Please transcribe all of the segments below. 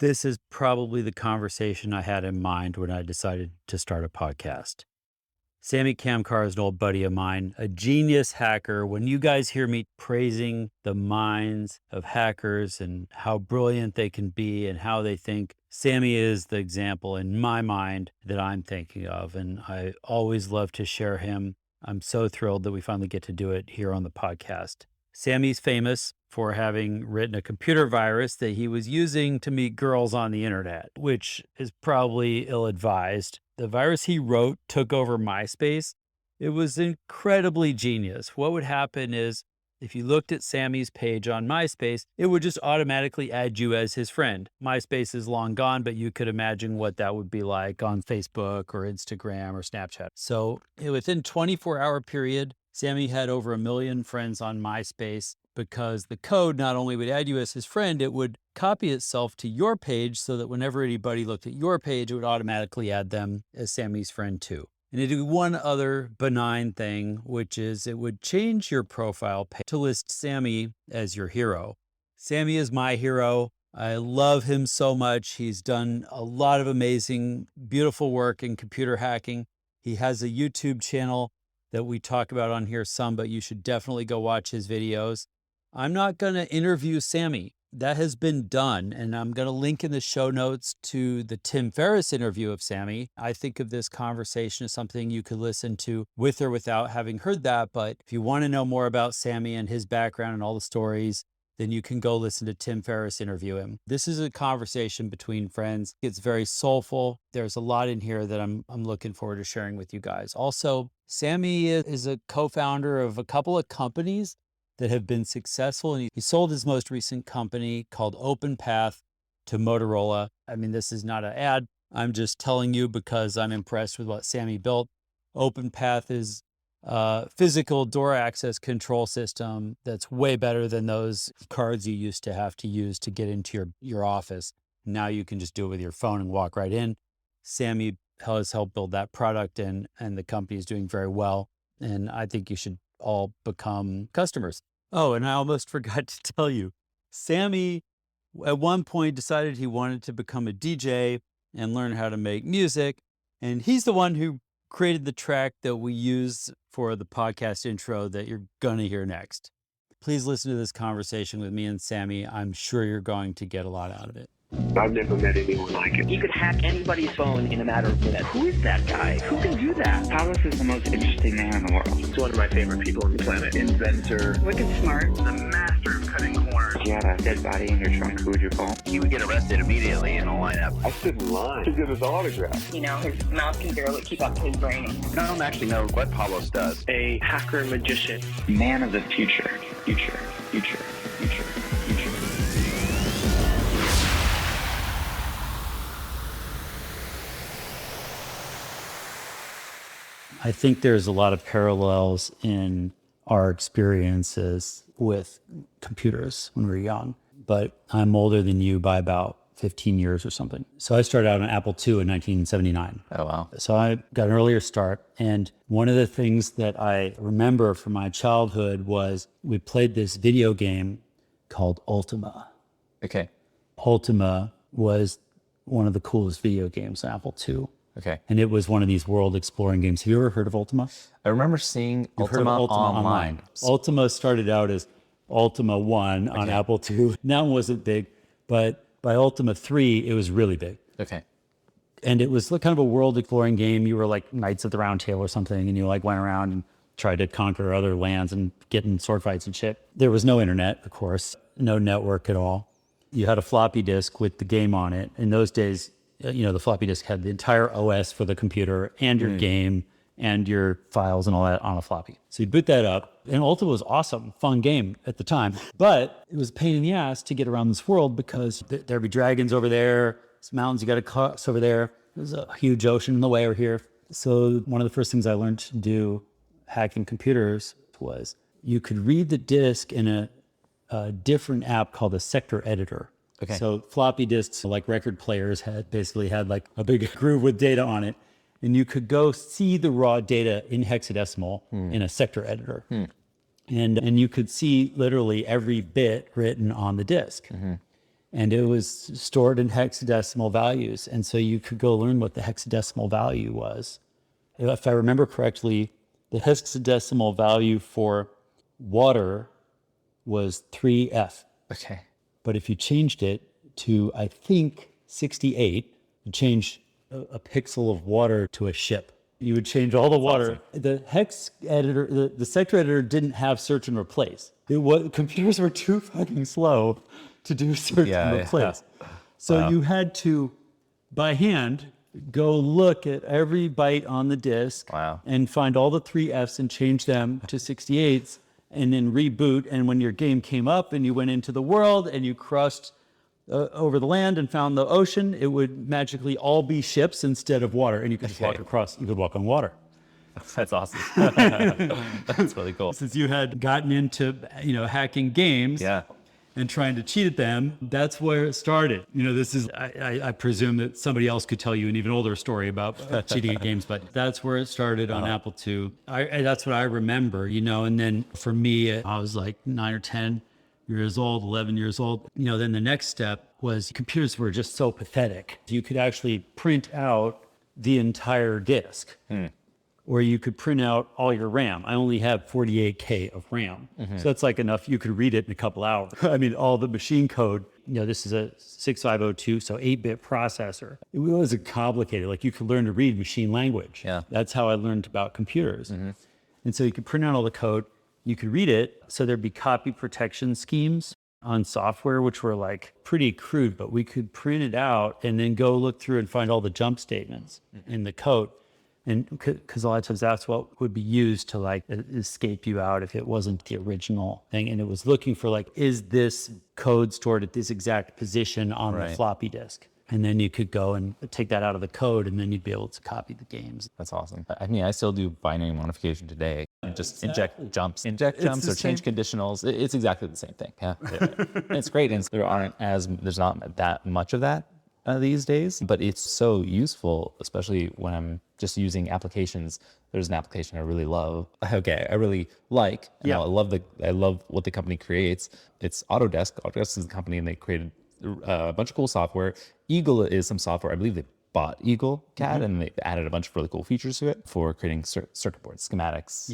This is probably the conversation I had in mind when I decided to start a podcast. Samy Kamkar is an old buddy of mine, a genius hacker. When you guys hear me praising the minds of hackers and how brilliant they can be and how they think, Samy is the example in my mind that I'm thinking of. And I always love to share him. I'm so thrilled that we finally get to do it here on the podcast. Samy's famous for having written a computer virus that he was using to meet girls on the internet, which is probably ill-advised. The virus he wrote took over MySpace. It was incredibly genius. What would happen is if you looked at Samy's page on MySpace, it would just automatically add you as his friend. MySpace is long gone, but you could imagine what that would be like on Facebook or Instagram or Snapchat. So within a 24-hour period, Samy had over 1 million friends on MySpace because the code not only would add you as his friend, it would copy itself to your page so that whenever anybody looked at your page, it would automatically add them as Samy's friend too. And it did one other benign thing, which is it would change your profile page to list Samy as your hero. Samy is my hero. I love him so much. He's done a lot of amazing, beautiful work in computer hacking. He has a YouTube channel that we talk about on here some, but you should definitely go watch his videos. I'm not going to interview Samy. That has been done, and I'm going to link in the show notes to the Tim Ferriss interview of Samy. I think of this conversation as something you could listen to with or without having heard that, but if you want to know more about Samy and his background and all the stories, then you can go listen to Tim Ferriss interview him. This is a conversation between friends. It's very soulful. There's a lot in here that I'm looking forward to sharing with you guys. Also, Samy is a co-founder of a couple of companies that have been successful. And he sold his most recent company called OpenPath to Motorola. I mean, this is not an ad. I'm just telling you because I'm impressed with what Samy built. OpenPath is a physical door access control system that's way better than those cards you used to have to use to get into your office. Now you can just do it with your phone and walk right in. Samy has helped build that product and the company is doing very well. And I think you should all become customers. Oh, and I almost forgot to tell you, Samy at one point decided he wanted to become a DJ and learn how to make music. And he's the one who created the track that we use for the podcast intro that you're going to hear next. Please listen to this conversation with me and Samy. I'm sure you're going to get a lot out of it. I've never met anyone like it. He could hack anybody's phone in a matter of minutes. Who is that guy? Who can do that? Thomas is the most interesting man in the world. He's one of my favorite people on the planet. Inventor. Wicked smart. The master of cutting corners. If you had a dead body in your trunk, who would you call? He would get arrested immediately in a lineup. I stood in line to get his autograph. You know, his mouth can barely keep up to his brain. I don't actually know what Pablos does. A hacker magician. Man of the future. Future. I think there's a lot of parallels in our experiences with computers when we were young, but I'm older than you by about 15 years or something. So I started out on Apple II in 1979. Oh, wow. So I got an earlier start. And one of the things that I remember from my childhood was we played this video game called Ultima. Okay. Ultima was one of the coolest video games on Apple II. Okay. And it was one of these world exploring games. Have you ever heard of Ultima? I remember seeing You've heard of Ultima online. Ultima started out as Ultima 1 on Apple II. That one wasn't big, but by Ultima 3, it was really big. Okay. And it was kind of a world exploring game. You were like Knights of the Round Table or something, and you like went around and tried to conquer other lands and get in sword fights and shit. There was no internet, of course, no network at all. You had a floppy disk with the game on it. In those days, the floppy disk had the entire OS for the computer and your game and your files and all that on a floppy. So you boot that up, and Ultima was awesome, fun game at the time. But it was a pain in the ass to get around this world because there'd be dragons over there, some mountains you got to cross over there. There's a huge ocean in the way over here. So one of the first things I learned to do hacking computers was you could read the disk in a different app called a sector editor. Okay. So floppy disks, like record players, basically had like a big groove with data on it. And you could go see the raw data in hexadecimal in a sector editor. And you could see literally every bit written on the disk. and it was stored in hexadecimal values. And so you could go learn what the hexadecimal value was. If I remember correctly, the hexadecimal value for water was 3F. Okay. But if you changed it to, I think, 68, you change a pixel of water to a ship. You would change all the water. Awesome. The hex editor, the sector editor didn't have search and replace. Computers were too fucking slow to do search and replace. Yeah. So you had to, by hand, go look at every byte on the disk and find all the 3Fs and change them to 68s and then reboot. And when your game came up and you went into the world and you crossed over the land and found the ocean, it would magically all be ships instead of water. And you could just walk across, you could walk on water. That's awesome. That's really cool. Since you had gotten into, hacking games and trying to cheat at them, that's where it started. This is, I presume that somebody else could tell you an even older story about cheating at games, but that's where it started on Apple II. That's what I remember, and then for me, I was like 9 or 10 years old, 11 years old. Then the next step was computers were just so pathetic. You could actually print out the entire disk. Or you could print out all your RAM. I only have 48K of RAM. So that's like enough. You could read it in a couple hours. I mean, all the machine code, this is a 6502, so 8-bit processor. It wasn't complicated. Like you could learn to read machine language. Yeah. That's how I learned about computers. And so you could print out all the code. You could read it. So there'd be copy protection schemes on software, which were like pretty crude, but we could print it out and then go look through and find all the jump statements in the code. And because a lot of times that's what would be used to like escape you out if it wasn't the original thing. And it was looking for like, is this code stored at this exact position on the floppy disk? And then you could go and take that out of the code and then you'd be able to copy the games. That's awesome. I mean, I still do binary modification today. Just inject jumps or change conditionals. It's exactly the same thing. Yeah. It's great. And there's not that much of that these days, but it's so useful, especially when I'm just using applications. There's an application I really love. I really like. I love what the company creates. It's Autodesk. Autodesk is the company, and they created a bunch of cool software. Eagle is some software. I believe they bought Eagle CAD and they added a bunch of really cool features to it for creating circuit boards, schematics,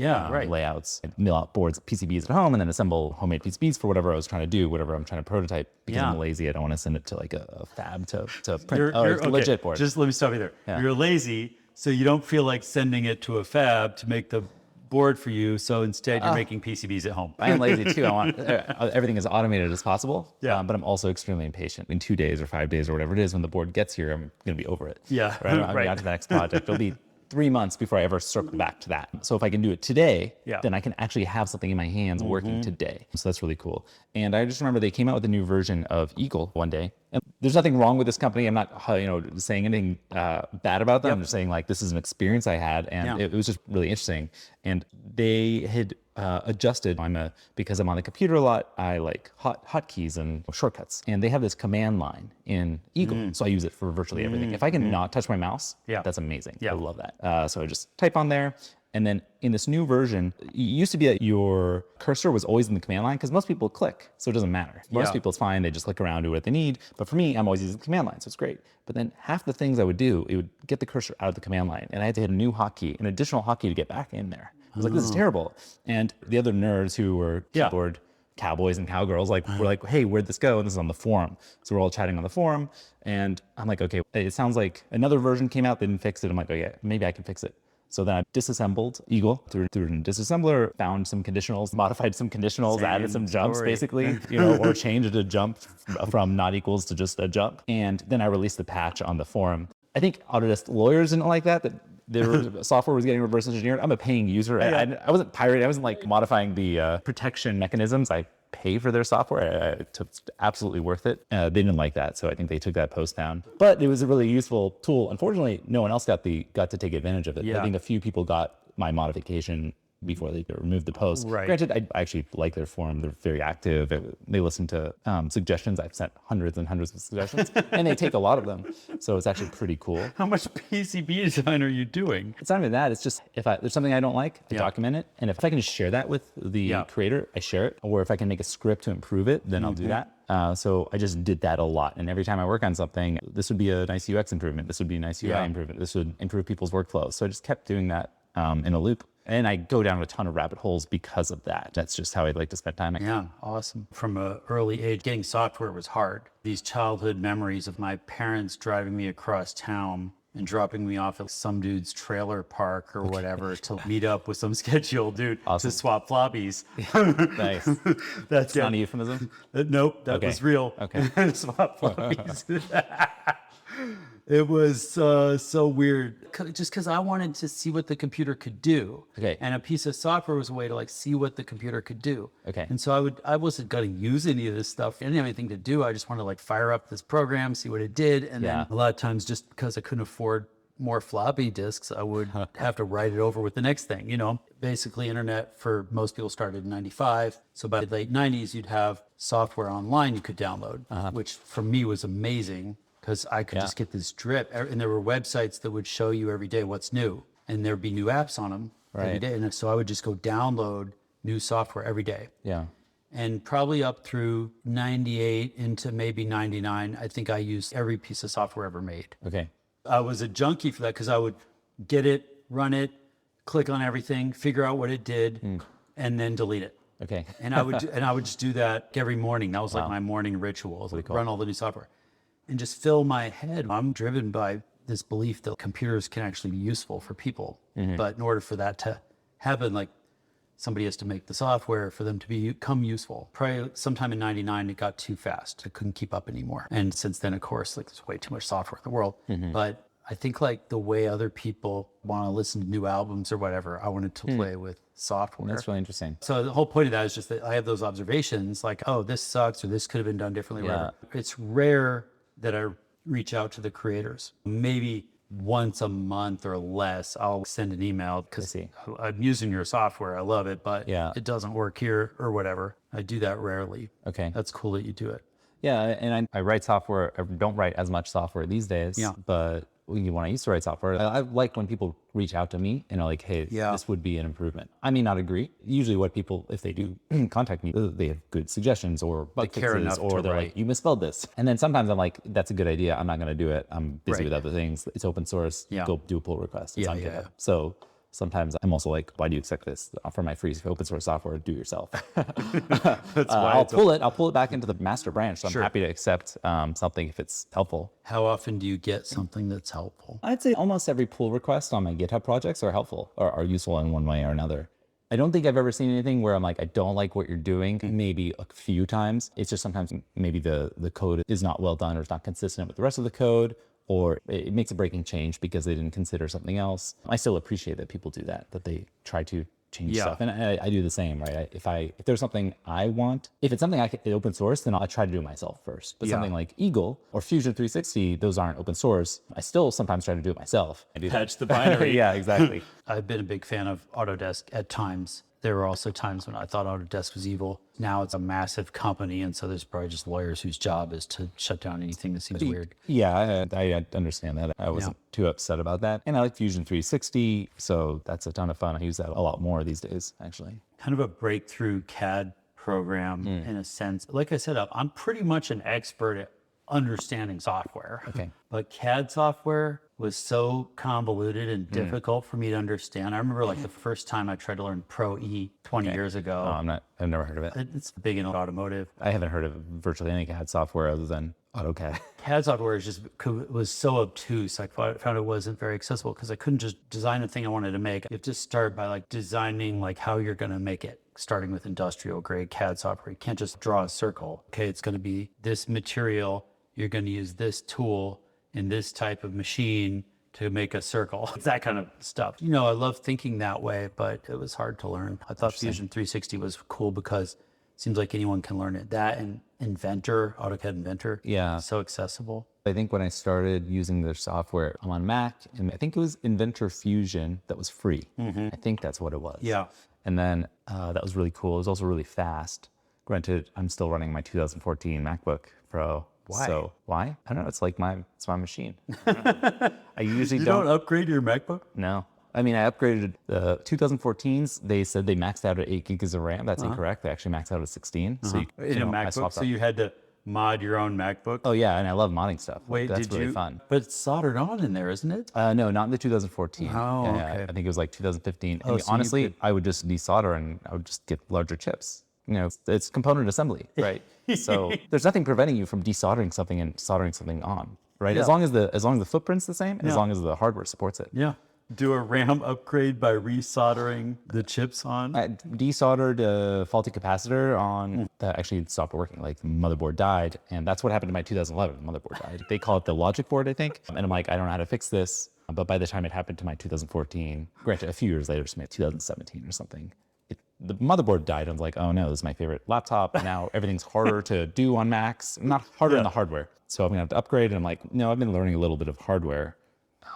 layouts, mill out boards, PCBs at home, and then assemble homemade PCBs for whatever I was trying to do, whatever I'm trying to prototype. Because I'm lazy, I don't want to send it to like a fab to print. It's a legit board. Just let me stop you there. Yeah. You're lazy, so you don't feel like sending it to a fab to make the board for you, so instead you're making PCBs at home. I am lazy too. I want everything as automated as possible. Yeah. But I'm also extremely impatient. In 2 days or 5 days or whatever it is, when the board gets here, I'm going to be over it. Yeah. Right. I'm on to the next project. It'll be 3 months before I ever circle back to that. So if I can do it today, then I can actually have something in my hands working today. So that's really cool. And I just remember they came out with a new version of Eagle one day. And there's nothing wrong with this company. I'm not, saying anything bad about them. I'm just saying like this is an experience I had, and it was just really interesting. And they had adjusted. Because I'm on the computer a lot, I like hotkeys and shortcuts. And they have this command line in Eagle, so I use it for virtually everything. If I can not touch my mouse, that's amazing. I love that. So I just type on there. And then in this new version, it used to be that your cursor was always in the command line because most people click, so it doesn't matter. Most people, it's fine. They just click around, do what they need. But for me, I'm always using the command line, so it's great. But then half the things I would do, it would get the cursor out of the command line, and I had to hit a new hotkey, an additional hotkey to get back in there. I was like, this is terrible. And the other nerds who were keyboard cowboys and cowgirls were like, hey, where'd this go? And this is on the forum. So we're all chatting on the forum, and I'm like, okay, it sounds like another version came out, they didn't fix it. I'm like, oh yeah, maybe I can fix it. So then I disassembled Eagle through a disassembler, found some conditionals, modified some conditionals, added some jumps basically, or changed a jump from not equals to just a jump. And then I released the patch on the forum. I think Autodesk lawyers didn't like that their software was getting reverse engineered. I'm a paying user. I wasn't pirating. I wasn't like modifying the protection mechanisms. I pay for their software. It's absolutely worth it. They didn't like that, so I think they took that post down. But it was a really useful tool. Unfortunately, no one else got to take advantage of it. I think a few people got my modification before they removed the post. Granted, I actually like their forum. They're very active. They listen to suggestions. I've sent hundreds and hundreds of suggestions, and they take a lot of them. So it's actually pretty cool. How much PCB design are you doing? It's not even that. It's just if there's something I don't like, I document it. And if I can just share that with the creator, I share it. Or if I can make a script to improve it, then I'll do that. So I just did that a lot. And every time I work on something, this would be a nice UX improvement. This would be a nice UI improvement. This would improve people's workflows. So I just kept doing that in a loop. And I go down a ton of rabbit holes because of that. That's just how I'd like to spend time. Yeah, awesome. From an early age, getting software was hard. These childhood memories of my parents driving me across town and dropping me off at some dude's trailer park or whatever to meet up with some sketchy old dude to swap floppies. Nice. That's not a euphemism? Nope, that was real. Okay. Swap floppies. It was so weird, just because I wanted to see what the computer could do. Okay. And a piece of software was a way to like see what the computer could do. Okay. And so I wasn't going to use any of this stuff. I didn't have anything to do. I just wanted to like fire up this program, see what it did. And then a lot of times, just because I couldn't afford more floppy disks, I would have to write it over with the next thing. Basically, internet for most people started in '95. So by the late '90s, you'd have software online you could download, which for me was amazing. Because I could just get this drip. And there were websites that would show you every day what's new. And there'd be new apps on them every day. And so I would just go download new software every day. Yeah. And probably up through 98 into maybe 99, I think I used every piece of software ever made. Okay. I was a junkie for that because I would get it, run it, click on everything, figure out what it did, and then delete it. Okay. And I would just do that every morning. That was like my morning ritual. Like run all the new software. And just fill my head. I'm driven by this belief that computers can actually be useful for people. But in order for that to happen, like somebody has to make the software for them to become useful. Probably sometime in '99, it got too fast. I couldn't keep up anymore. And since then, of course, like there's way too much software in the world. But I think like the way other people want to listen to new albums or whatever, I wanted to play with software. That's really interesting. So the whole point of that is just that I have those observations like, oh, this sucks or this could have been done differently. Or whatever. It's rare that I reach out to the creators. Maybe once a month or less, I'll send an email because I'm using your software. I love it, but it doesn't work here or whatever. I do that rarely. Okay. That's cool that you do it. Yeah, and I write software. I don't write as much software these days, but when I used to write software, I like when people reach out to me and are like, hey, this would be an improvement. I may not agree. Usually what people, if they do contact me, they have good suggestions or bug fixes, or they're like, you misspelled this. And then sometimes I'm like, that's a good idea. I'm not going to do it. I'm busy with other things. It's open source. Go do a pull request. It's on GitHub. So sometimes I'm also like, why do you expect this? For my free open source software, do it yourself. That's why I'll pull it back into the master branch. So I'm happy to accept something if it's helpful. How often do you get something that's helpful? I'd say almost every pull request on my GitHub projects are helpful or are useful in one way or another. I don't think I've ever seen anything where I'm like, I don't like what you're doing. Maybe a few times. It's just sometimes maybe the code is not well done or it's not consistent with the rest of the code, or it makes a breaking change because they didn't consider something else. I still appreciate that people do that they try to change stuff. And I do the same, right? If there's something I want, if it's something I can open source, then I'll try to do it myself first. But something like Eagle or Fusion 360, those aren't open source. I still sometimes try to do it myself. Patch the binary. Yeah, exactly. I've been a big fan of Autodesk at times. There were also times when I thought Autodesk was evil. Now it's a massive company, and so there's probably just lawyers whose job is to shut down anything that seems weird. Yeah, I understand that. I wasn't too upset about that. And I like Fusion 360, so that's a ton of fun. I use that a lot more these days, actually. Kind of a breakthrough CAD program in a sense. Like I said, I'm pretty much an expert at understanding software. Okay. But CAD software was so convoluted and difficult for me to understand. I remember like the first time I tried to learn Pro E 20 years ago. Oh, I've never heard of it. It's big in automotive. I haven't heard of virtually any CAD software other than AutoCAD. CAD software was so obtuse. I found it wasn't very accessible because I couldn't just design a thing I wanted to make. You have to start by like designing like how you're going to make it, starting with industrial grade CAD software. You can't just draw a circle. Okay, it's going to be this material. You're going to use this tool in this type of machine to make a circle. It's that kind of stuff. I love thinking that way, but it was hard to learn. I thought Fusion 360 was cool because it seems like anyone can learn it. That and Inventor, AutoCAD Inventor, so accessible. I think when I started using their software, I'm on Mac, and I think it was Inventor Fusion that was free. I think that's what it was. Yeah. And then that was really cool. It was also really fast. Granted, I'm still running my 2014 MacBook Pro. Why? So why? I don't know. It's like it's my machine. I usually don't upgrade your MacBook? No. I mean, I upgraded the 2014s. They said they maxed out at 8 gigs of RAM. That's incorrect. They actually maxed out at 16. So in a MacBook, so you had to mod your own MacBook? Oh yeah, and I love modding stuff. Wait, That's did really you? fun. But it's soldered on in there, isn't it? No, not in the 2014. Oh, Yeah, okay. I think it was like 2015. Oh, And so you honestly, could- I would just desolder and I would just get larger chips. You know, it's component assembly, right? So there's nothing preventing you from desoldering something and soldering something on, right? Yeah. As long as the footprint's the same, and as long as the hardware supports it. Yeah. Do a RAM upgrade by resoldering the chips on? I desoldered a faulty capacitor on that actually stopped working. Like the motherboard died, and that's what happened to my 2011 motherboard died. They call it the logic board, I think. And I'm like, I don't know how to fix this. But by the time it happened to my 2014, granted, a few years later, it's maybe 2017 or something, the motherboard died. I was like, oh no, this is my favorite laptop. And now everything's harder to do on Macs, not harder in the hardware. So I'm gonna have to upgrade. And I'm like, no, I've been learning a little bit of hardware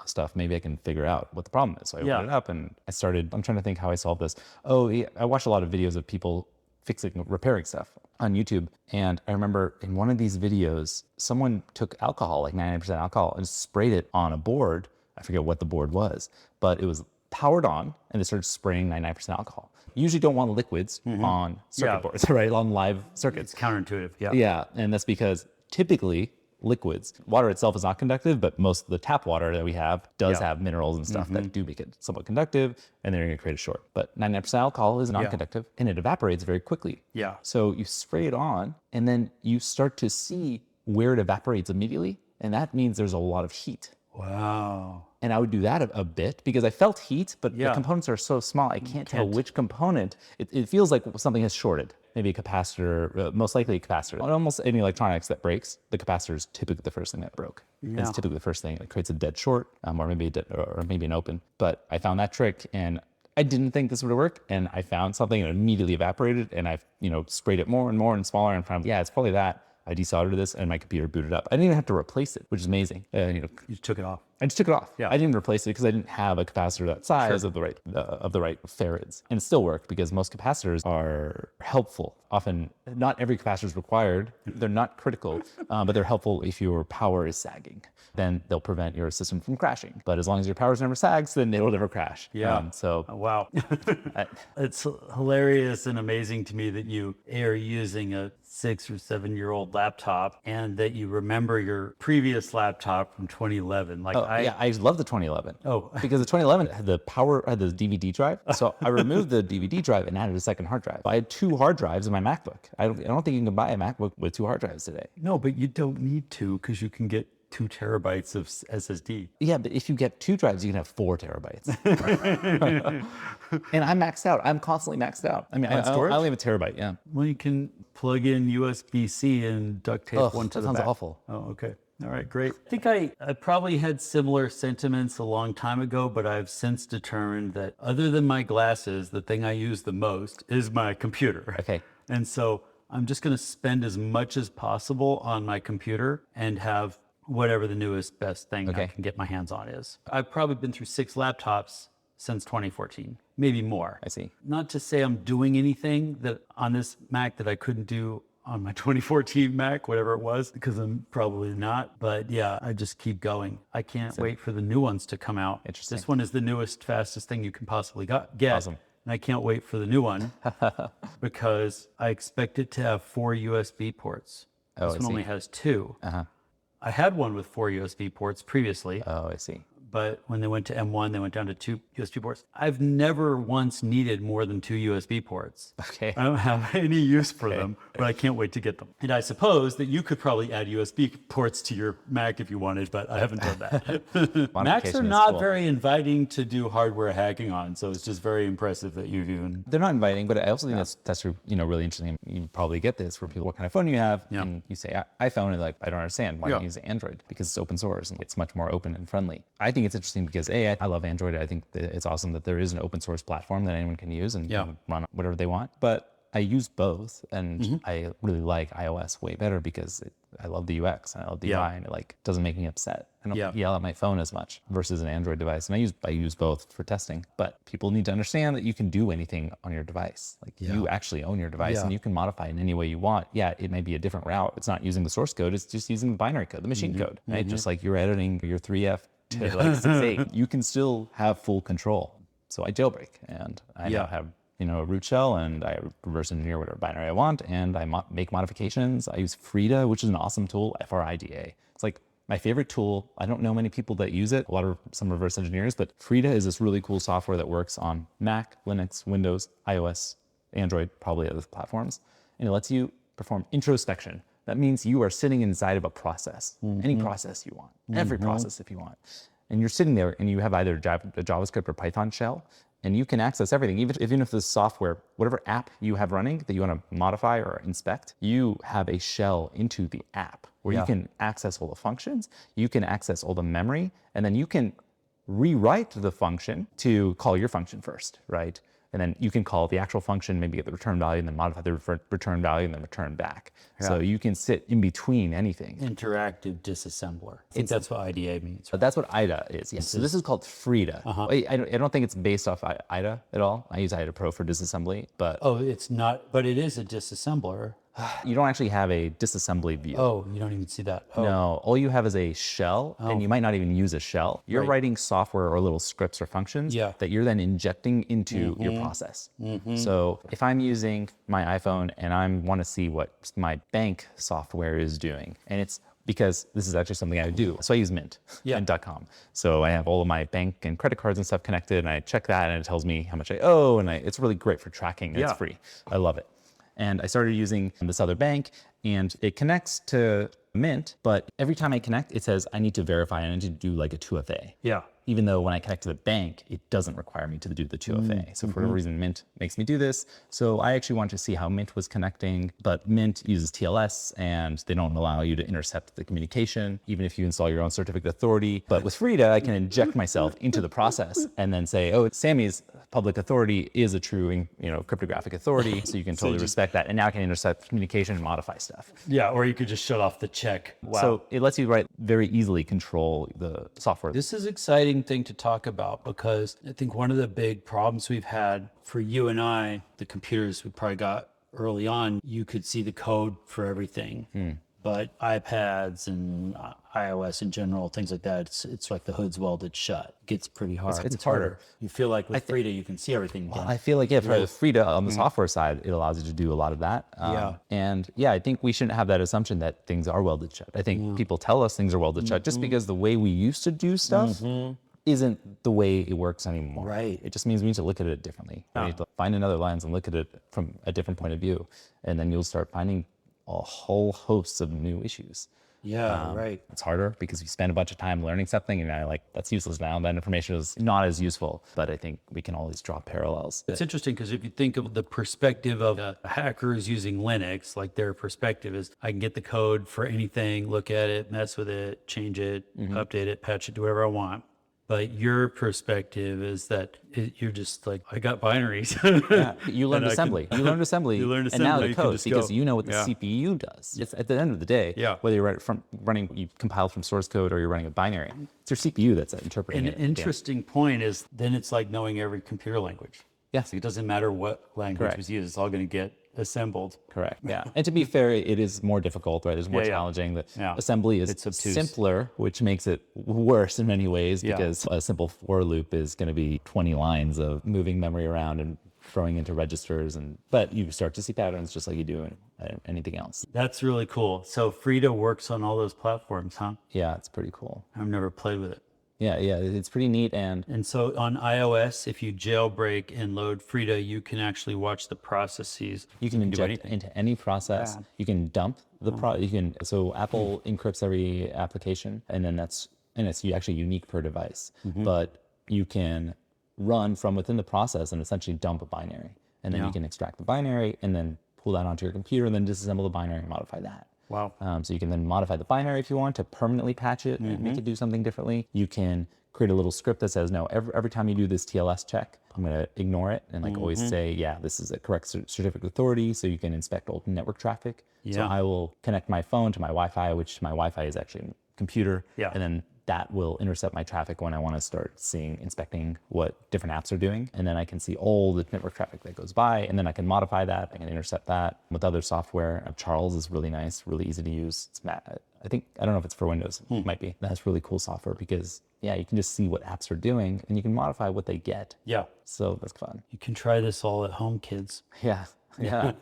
stuff. Maybe I can figure out what the problem is. So I opened it up and I'm trying to think how I solved this. Oh, yeah, I watched a lot of videos of people repairing stuff on YouTube. And I remember in one of these videos, someone took alcohol, like 99% alcohol, and sprayed it on a board. I forget what the board was, but it was powered on and they started spraying 99% alcohol. You usually don't want liquids on circuit boards, right? On live circuits. It's counterintuitive. Yeah. Yeah, and that's because typically liquids, water itself is not conductive, but most of the tap water that we have does have minerals and stuff that do make it somewhat conductive, and then you're gonna create a short. But 99% alcohol is non-conductive and it evaporates very quickly. Yeah. So you spray it on and then you start to see where it evaporates immediately, and that means there's a lot of heat. Wow. And I would do that a bit because I felt heat, but the components are so small, I can't tell which component. It feels like something has shorted. Maybe a capacitor, most likely a capacitor. On almost any electronics that breaks, the capacitor is typically the first thing that broke. And it's typically the first thing that creates a dead short, or maybe an open. But I found that trick, and I didn't think this would work. And I found something and it immediately evaporated, and I, sprayed it more and more and smaller, and found, it's probably that. I desoldered this and my computer booted up. I didn't even have to replace it, which is amazing. You took it off. I just took it off. Yeah. I didn't replace it because I didn't have a capacitor that size of the right farads, and it still worked because most capacitors are helpful. Often, not every capacitor is required. They're not critical, but they're helpful if your power is sagging. Then they'll prevent your system from crashing. But as long as your power never sags, then it'll never crash. Yeah. Wow. It's hilarious and amazing to me that you are using a 6 or 7 year old laptop and that you remember your previous laptop from 2011. Like I love the 2011. Oh. Because the 2011 had the DVD drive. So I removed the DVD drive and added a second hard drive. I had 2 hard drives in my MacBook. I don't think you can buy a MacBook with 2 hard drives today. No, but you don't need to because you can get 2 terabytes of SSD. Yeah, but if you get 2 drives, you can have 4 terabytes. And I'm maxed out. I'm constantly maxed out. I mean, I only have a terabyte, yeah. Well, you can plug in USB-C and duct tape one to the back. That sounds awful. Oh, okay. All right, great. I think I probably had similar sentiments a long time ago, but I've since determined that other than my glasses, the thing I use the most is my computer. Okay. And so I'm just going to spend as much as possible on my computer and have whatever the newest, best thing I can get my hands on is. I've probably been through 6 laptops since 2014, maybe more. I see. Not to say I'm doing anything that on this Mac that I couldn't do on my 2014 Mac, whatever it was, because I'm probably not. But yeah, I just keep going. I can't wait for the new ones to come out. Interesting. This one is the newest, fastest thing you can possibly get. Awesome. And I can't wait for the new one because I expect it to have 4 USB ports. This one only has 2. I had one with 4 USB ports previously. Oh, I see. But when they went to M1, they went down to 2 USB ports. I've never once needed more than 2 USB ports. Okay. I don't have any use for them, but I can't wait to get them. And I suppose that you could probably add USB ports to your Mac if you wanted, but I haven't done that. Macs are not very inviting to do hardware hacking on, so it's just very impressive that you've even... They're not inviting, but I also think that's really interesting. You probably get this for people, what kind of phone you have, and you say iPhone, and like, I don't understand. Why don't you use Android? Because it's open source and it's much more open and friendly. I think it's interesting because I love Android. I think that it's awesome that there is an open source platform that anyone can use and run whatever they want. But I use both, and I really like iOS way better because I love the UX and I love the UI, and it doesn't make me upset. I don't yell at my phone as much versus an Android device. And I use both for testing. But people need to understand that you can do anything on your device. Like you actually own your device and you can modify it in any way you want. Yeah, it may be a different route. It's not using the source code. It's just using the binary code, the machine code, right? Just like you're editing your 3F to like 6.8, you can still have full control. So I jailbreak, and I now have a root shell, and I reverse engineer whatever binary I want, and I make modifications. I use Frida, which is an awesome tool, Frida. It's like my favorite tool. I don't know many people that use it, some reverse engineers, but Frida is this really cool software that works on Mac, Linux, Windows, iOS, Android, probably other platforms. And it lets you perform introspection. That means you are sitting inside of a process, any process you want, every process if you want. And you're sitting there and you have either a JavaScript or Python shell, and you can access everything. Even if the software, whatever app you have running that you want to modify or inspect, you have a shell into the app where you can access all the functions, you can access all the memory, and then you can rewrite the function to call your function first, right? And then you can call the actual function, maybe get the return value, and then modify the return value, and then return back. Yeah. So you can sit in between anything. Interactive disassembler. I think that's what IDA means. Right? That's what IDA is, yes. So this is called Frida. I don't think it's based off IDA at all. I use IDA Pro for disassembly, but... Oh, it's not, but it is a disassembler. You don't actually have a disassembly view. Oh, you don't even see that. Oh. No, all you have is a shell, and you might not even use a shell. You're writing software or little scripts or functions that you're then injecting into your process. So if I'm using my iPhone and I want to see what my bank software is doing, and it's because this is actually something I do. So I use Mint and .com. So I have all of my bank and credit cards and stuff connected, and I check that, and it tells me how much I owe, and it's really great for tracking. It's free. I love it. And I started using this other bank, and it connects to Mint, but every time I connect, it says I need to verify and I need to do like a 2FA. Yeah. Even though when I connect to the bank, it doesn't require me to do the 2FA. So for whatever reason, Mint makes me do this. So I actually wanted to see how Mint was connecting, but Mint uses TLS and they don't allow you to intercept the communication, even if you install your own certificate authority. But with Frida, I can inject myself into the process and then say, oh, Sammy's public authority is a true, cryptographic authority. So you can totally respect that. And now I can intercept communication and modify stuff. Yeah, or you could just shut off the check. Wow. So it lets you very easily control the software. This is exciting thing to talk about because I think one of the big problems we've had for you and I, the computers we probably got early on, you could see the code for everything. But iPads and iOS in general, things like that, it's like the hood's welded shut. It gets pretty hard. It's harder. You feel like with Frida, you can see everything. Well, I feel like, for Frida on the software side, it allows you to do a lot of that. And I think we shouldn't have that assumption that things are welded shut. I think people tell us things are welded shut just because the way we used to do stuff isn't the way it works anymore. Right. It just means we need to look at it differently. We need to find another lens and look at it from a different point of view. And then you'll start finding a whole host of new issues. Yeah, right. It's harder because you spend a bunch of time learning something and that's useless now. That information is not as useful, but I think we can always draw parallels. It's interesting because if you think of the perspective of a hacker who's using Linux, like their perspective is I can get the code for anything, look at it, mess with it, change it, update it, patch it, do whatever I want. But your perspective is that you're just like, I got binaries. You learned assembly. You learned assembly. And now the code, because you know what the CPU does. It's at the end of the day, whether you're you compiled from source code or you're running a binary, it's your CPU that's interpreting it. An interesting point is then it's like knowing every computer language. Yes. It doesn't matter what language was used. It's all going to get assembled. Correct. Yeah. And to be fair, it is more difficult, right? It's more challenging. The assembly is simpler, which makes it worse in many ways because a simple for loop is going to be 20 lines of moving memory around and throwing into registers. But you start to see patterns just like you do in anything else. That's really cool. So Frida works on all those platforms, huh? Yeah, it's pretty cool. I've never played with it. Yeah, it's pretty neat. And so on iOS, if you jailbreak and load Frida, you can actually watch the processes. You can inject into any process. Yeah. You can dump the so Apple encrypts every application, and then it's actually unique per device. But you can run from within the process and essentially dump a binary, and then you can extract the binary and then pull that onto your computer and then disassemble the binary and modify that. Wow. So you can then modify the binary if you want to permanently patch it and make it do something differently. You can create a little script that says, no, every time you do this TLS check, I'm going to ignore it and always say, yeah, this is a correct certificate authority. So you can inspect old network traffic. Yeah. So I will connect my phone to my Wi-Fi, which my Wi-Fi is actually a computer. Yeah. And then that will intercept my traffic when I want to start inspecting what different apps are doing. And then I can see all the network traffic that goes by, and then I can modify that. I can intercept that with other software. Charles is really nice, really easy to use. It's I think, I don't know if it's for Windows, it might be. That's really cool software because, yeah, you can just see what apps are doing and you can modify what they get. Yeah. So that's fun. You can try this all at home, kids. Yeah. Yeah.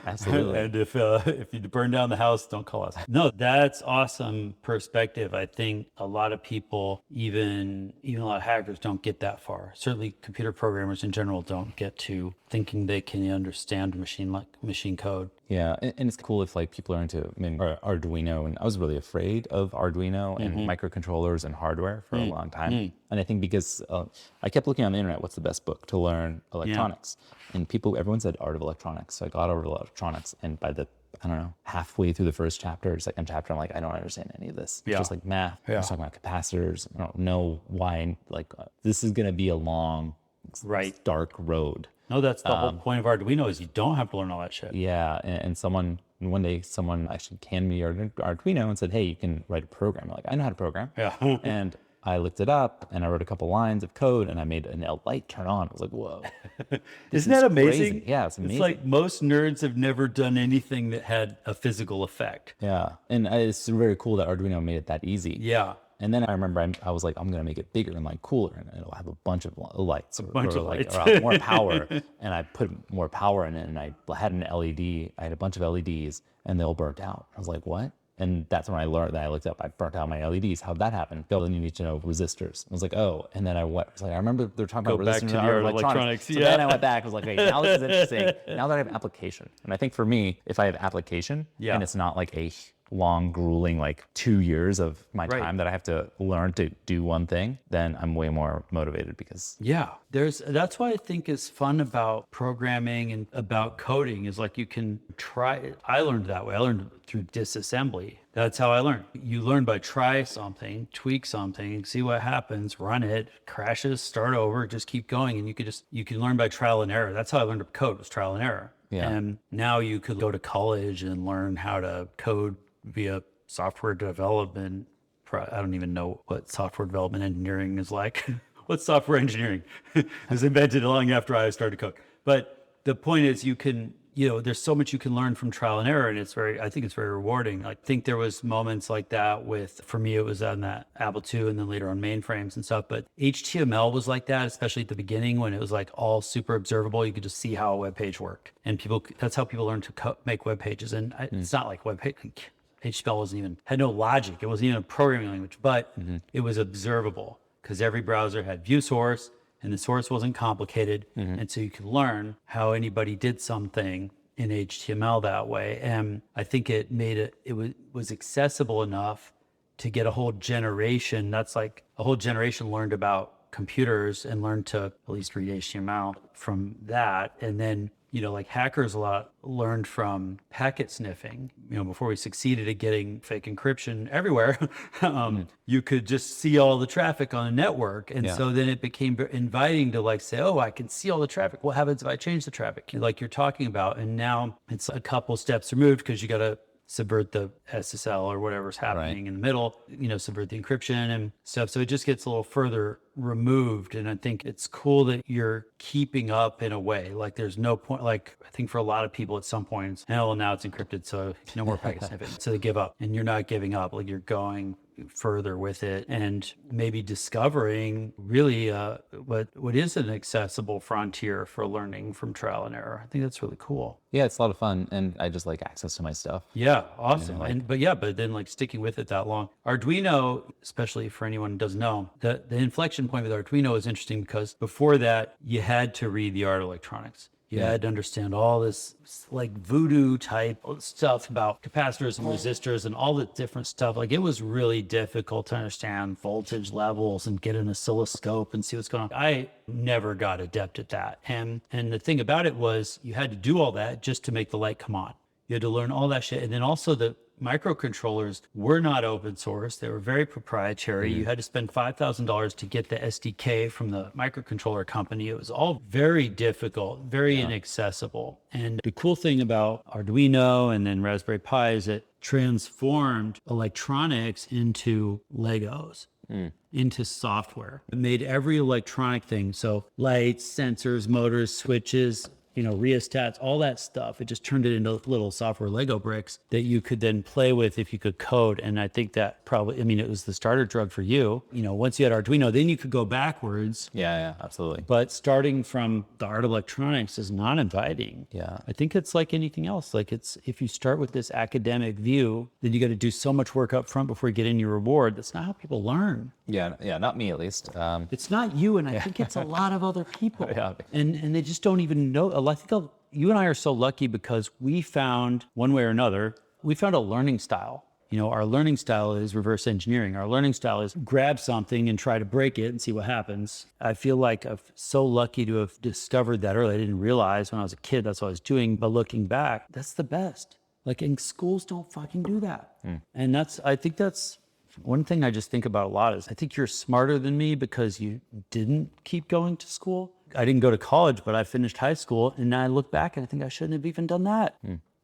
Absolutely. And if you burn down the house, don't call us. No, that's awesome perspective. I think a lot of people, even a lot of hackers, don't get that far. Certainly, computer programmers in general don't get to thinking they can understand machine code. Yeah, and it's cool if like people are into Arduino, and I was really afraid of Arduino and microcontrollers and hardware for a long time. And I think because I kept looking on the internet, what's the best book to learn electronics? And everyone said Art of Electronics. So I got Art of Electronics, and by the, I don't know, halfway through the first chapter or second chapter, I'm like, I don't understand any of this. It's just like math. Yeah. I'm talking about capacitors. I don't know why, this is going to be a long, dark road. No, that's the whole point of Arduino is you don't have to learn all that shit. Yeah, and one day someone actually handed me Arduino and said, hey, you can write a program. I'm like, I know how to program. Yeah. And I looked it up and I wrote a couple lines of code and I made a light turn on. I was like, whoa. Isn't that amazing? Crazy. Yeah, it's amazing. It's like most nerds have never done anything that had a physical effect. Yeah, and it's very cool that Arduino made it that easy. Yeah. And then I remember I was like, I'm going to make it bigger and cooler, and it'll have a bunch of lights. Or more power. And I put more power in it, and I had an LED. I had a bunch of LEDs, and they all burnt out. I was like, what? And that's when I learned that I looked up, I burnt out my LEDs. How'd that happen? Bill, then you need to know resistors. I was like, oh. And then I was like, I remember they're talking about resistors and electronics. So then I went back, I was like, wait, now this is interesting. Now that I have application. And I think for me, if I have application, and it's not like a long, grueling, 2 years of my time that I have to learn to do one thing, then I'm way more motivated because... Yeah, that's why I think is fun about programming and about coding is you can try it. I learned that way. I learned through disassembly. That's how I learned. You learn by try something, tweak something, see what happens, run it, crashes, start over, just keep going. And you can learn by trial and error. That's how I learned to code, was trial and error. Yeah. And now you could go to college and learn how to code via software development. I don't even know what software development engineering is like. What's software engineering? It was invented long after I started code. But the point is you can, there's so much you can learn from trial and error, and I think it's very rewarding. I think there was moments like that for me, it was on that Apple II and then later on mainframes and stuff. But HTML was like that, especially at the beginning when it was all super observable. You could just see how a web page worked. And that's how people learned to make web pages. And it's not like web page. HTML had no logic. It wasn't even a programming language, but it was observable because every browser had view source and the source wasn't complicated. And so you could learn how anybody did something in HTML that way. And I think it made it was accessible enough to get a whole generation. That's a whole generation learned about computers and learned to at least read HTML from that. And then hackers a lot learned from packet sniffing. Before we succeeded at getting fake encryption everywhere, you could just see all the traffic on a network. And so then it became inviting to say, oh, I can see all the traffic. What happens if I change the traffic? Like you're talking about. And now it's a couple steps removed because you got to subvert the SSL or whatever's happening in the middle, subvert the encryption and stuff. So it just gets a little further removed. And I think it's cool that you're keeping up in a way. There's no point, I think for a lot of people at some point, now it's encrypted, so no more packet sniffing. So they give up, and you're not giving up. You're going further with it and maybe discovering really what is an accessible frontier for learning from trial and error. I think that's really cool. Yeah, it's a lot of fun, and I just like access to my stuff. Yeah, awesome. But then sticking with it that long. Arduino, especially for anyone who doesn't know, the inflection point with Arduino is interesting because before that you had to read the Art of Electronics. You had to understand all this voodoo type stuff about capacitors and resistors and all the different stuff. It was really difficult to understand voltage levels and get an oscilloscope and see what's going on. I never got adept at that. And the thing about it was you had to do all that just to make the light come on. You had to learn all that shit. And then also the microcontrollers were not open source. They were very proprietary. You had to spend $5,000 to get the SDK from the microcontroller company. It was all very difficult, very inaccessible. And the cool thing about Arduino and then Raspberry Pi is it transformed electronics into Legos. Into software. It made every electronic thing. So lights, sensors, motors, switches, rheostats, all that stuff. It just turned it into little software Lego bricks that you could then play with if you could code. And I think that probably, it was the starter drug for you. Once you had Arduino, then you could go backwards. Yeah, absolutely. But starting from the art of electronics is not inviting. Yeah. I think it's like anything else. Like if you start with this academic view, then you got to do so much work up front before you get in your reward. That's not how people learn. Yeah, not me at least. It's not you, and I think it's a lot of other people. Yeah. And they just don't even know. I think you and I are so lucky because we found, one way or another, we found a learning style. Our learning style is reverse engineering. Our learning style is grab something and try to break it and see what happens. I feel like I'm so lucky to have discovered that early. I didn't realize when I was a kid that's what I was doing, but looking back, that's the best. Like, and schools don't fucking do that. And I think that's one thing I just think about a lot is I think you're smarter than me because you didn't keep going to school. I didn't go to college, but I finished high school, and I look back and I think I shouldn't have even done that.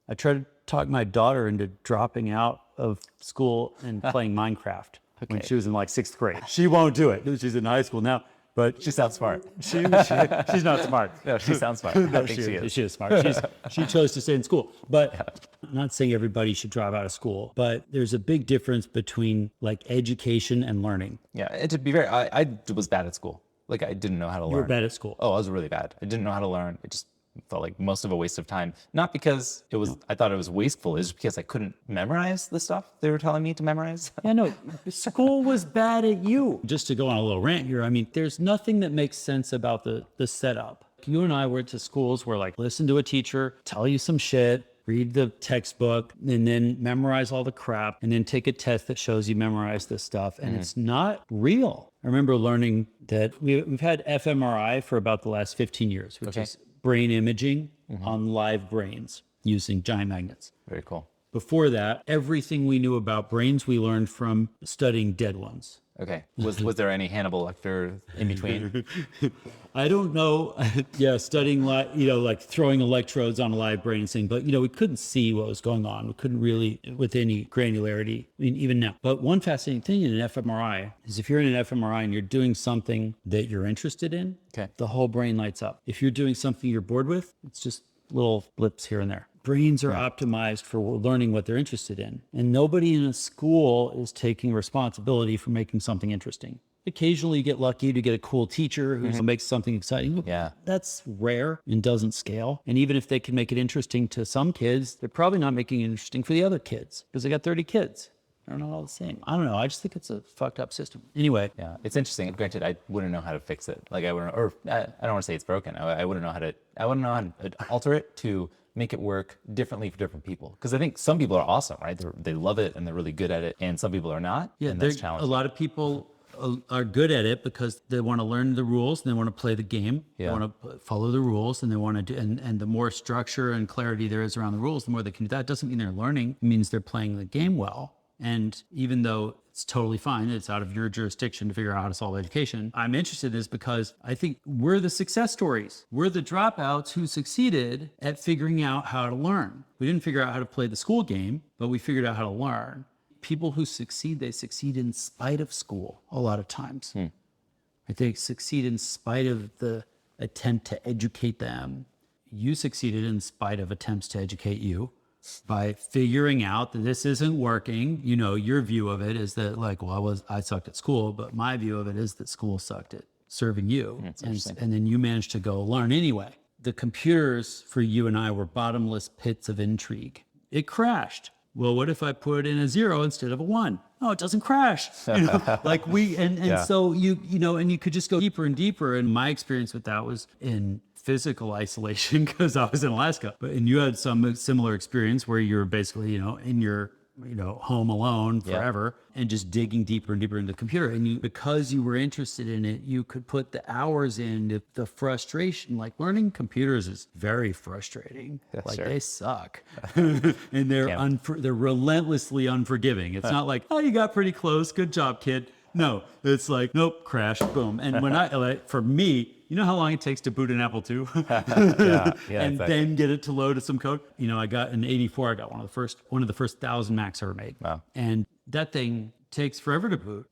I tried to talk my daughter into dropping out of school and playing Minecraft when she was in like 6th grade. She won't do it. She's in high school now, but She sounds smart. she's not smart. No, she sounds smart. No, I think she is. She is smart. She chose to stay in school. But I'm not saying everybody should drop out of school, but there's a big difference between like education and learning. Yeah, and to be fair, I was bad at school. Like, I didn't know how to learn. You were bad at school. Oh, I was really bad. I didn't know how to learn. It just felt like most of a waste of time. Not because I thought it was wasteful. It's just because I couldn't memorize the stuff they were telling me to memorize. Yeah, no, school was bad at you. Just to go on a little rant here, there's nothing that makes sense about the setup. You and I went to schools where like listen to a teacher, tell you some shit, read the textbook, and then memorize all the crap, and then take a test that shows you memorize this stuff. And it's not real. I remember learning that we've had fMRI for about the last 15 years, which is brain imaging on live brains using giant magnets. Very cool. Before that, everything we knew about brains we learned from studying dead ones. Okay. Was there any Hannibal Lecter in between? I don't know. Yeah, studying like throwing electrodes on a live brain and saying, but we couldn't see what was going on. We couldn't really with any granularity. Even now. But one fascinating thing in an fMRI is if you're in an fMRI and you're doing something that you're interested in, the whole brain lights up. If you're doing something you're bored with, it's just little blips here and there. Brains are optimized for learning what they're interested in. And nobody in a school is taking responsibility for making something interesting. Occasionally you get lucky to get a cool teacher who makes something exciting. Yeah. That's rare and doesn't scale. And even if they can make it interesting to some kids, they're probably not making it interesting for the other kids because they got 30 kids. They're not all the same. I don't know. I just think it's a fucked up system. Anyway. Yeah, it's interesting. Granted, I wouldn't know how to fix it. Like I don't want to say it's broken. I wouldn't know how to alter it to make it work differently for different people. Because I think some people are awesome, right? They love it and they're really good at it. And some people are not. Yeah, and that's challenging. A lot of people are good at it because they want to learn the rules and they want to play the game. Yeah. They want to follow the rules and they want to do, and the more structure and clarity there is around the rules, the more they can do that. It doesn't mean they're learning. It means they're playing the game well. And even though it's totally fine, it's out of your jurisdiction to figure out how to solve education, I'm interested in this because I think we're the success stories. We're the dropouts who succeeded at figuring out how to learn. We didn't figure out how to play the school game, but we figured out how to learn. People who succeed, they succeed in spite of school a lot of times. They succeed in spite of the attempt to educate them. You succeeded in spite of attempts to educate you. By figuring out that this isn't working, your view of it is that like, well, I sucked at school, but my view of it is that school sucked at serving you. And then you managed to go learn anyway. The computers for you and I were bottomless pits of intrigue. It crashed. Well, what if I put in a 0 instead of a 1? Oh, it doesn't crash. So you could just go deeper and deeper. And my experience with that was in physical isolation because I was in Alaska. And you had some similar experience where you were basically, in your home alone forever and just digging deeper and deeper into the computer. And because you were interested in it, you could put the hours in the frustration. Like learning computers is very frustrating. They suck. And they're relentlessly unforgiving. It's not like, oh, you got pretty close. Good job, kid. No, it's like, nope, crash, boom. And for me, you know how long it takes to boot an Apple II? And then get it to load some code? I got an 84. I got one of the first 1,000 Macs ever made. Wow. And that thing takes forever to boot,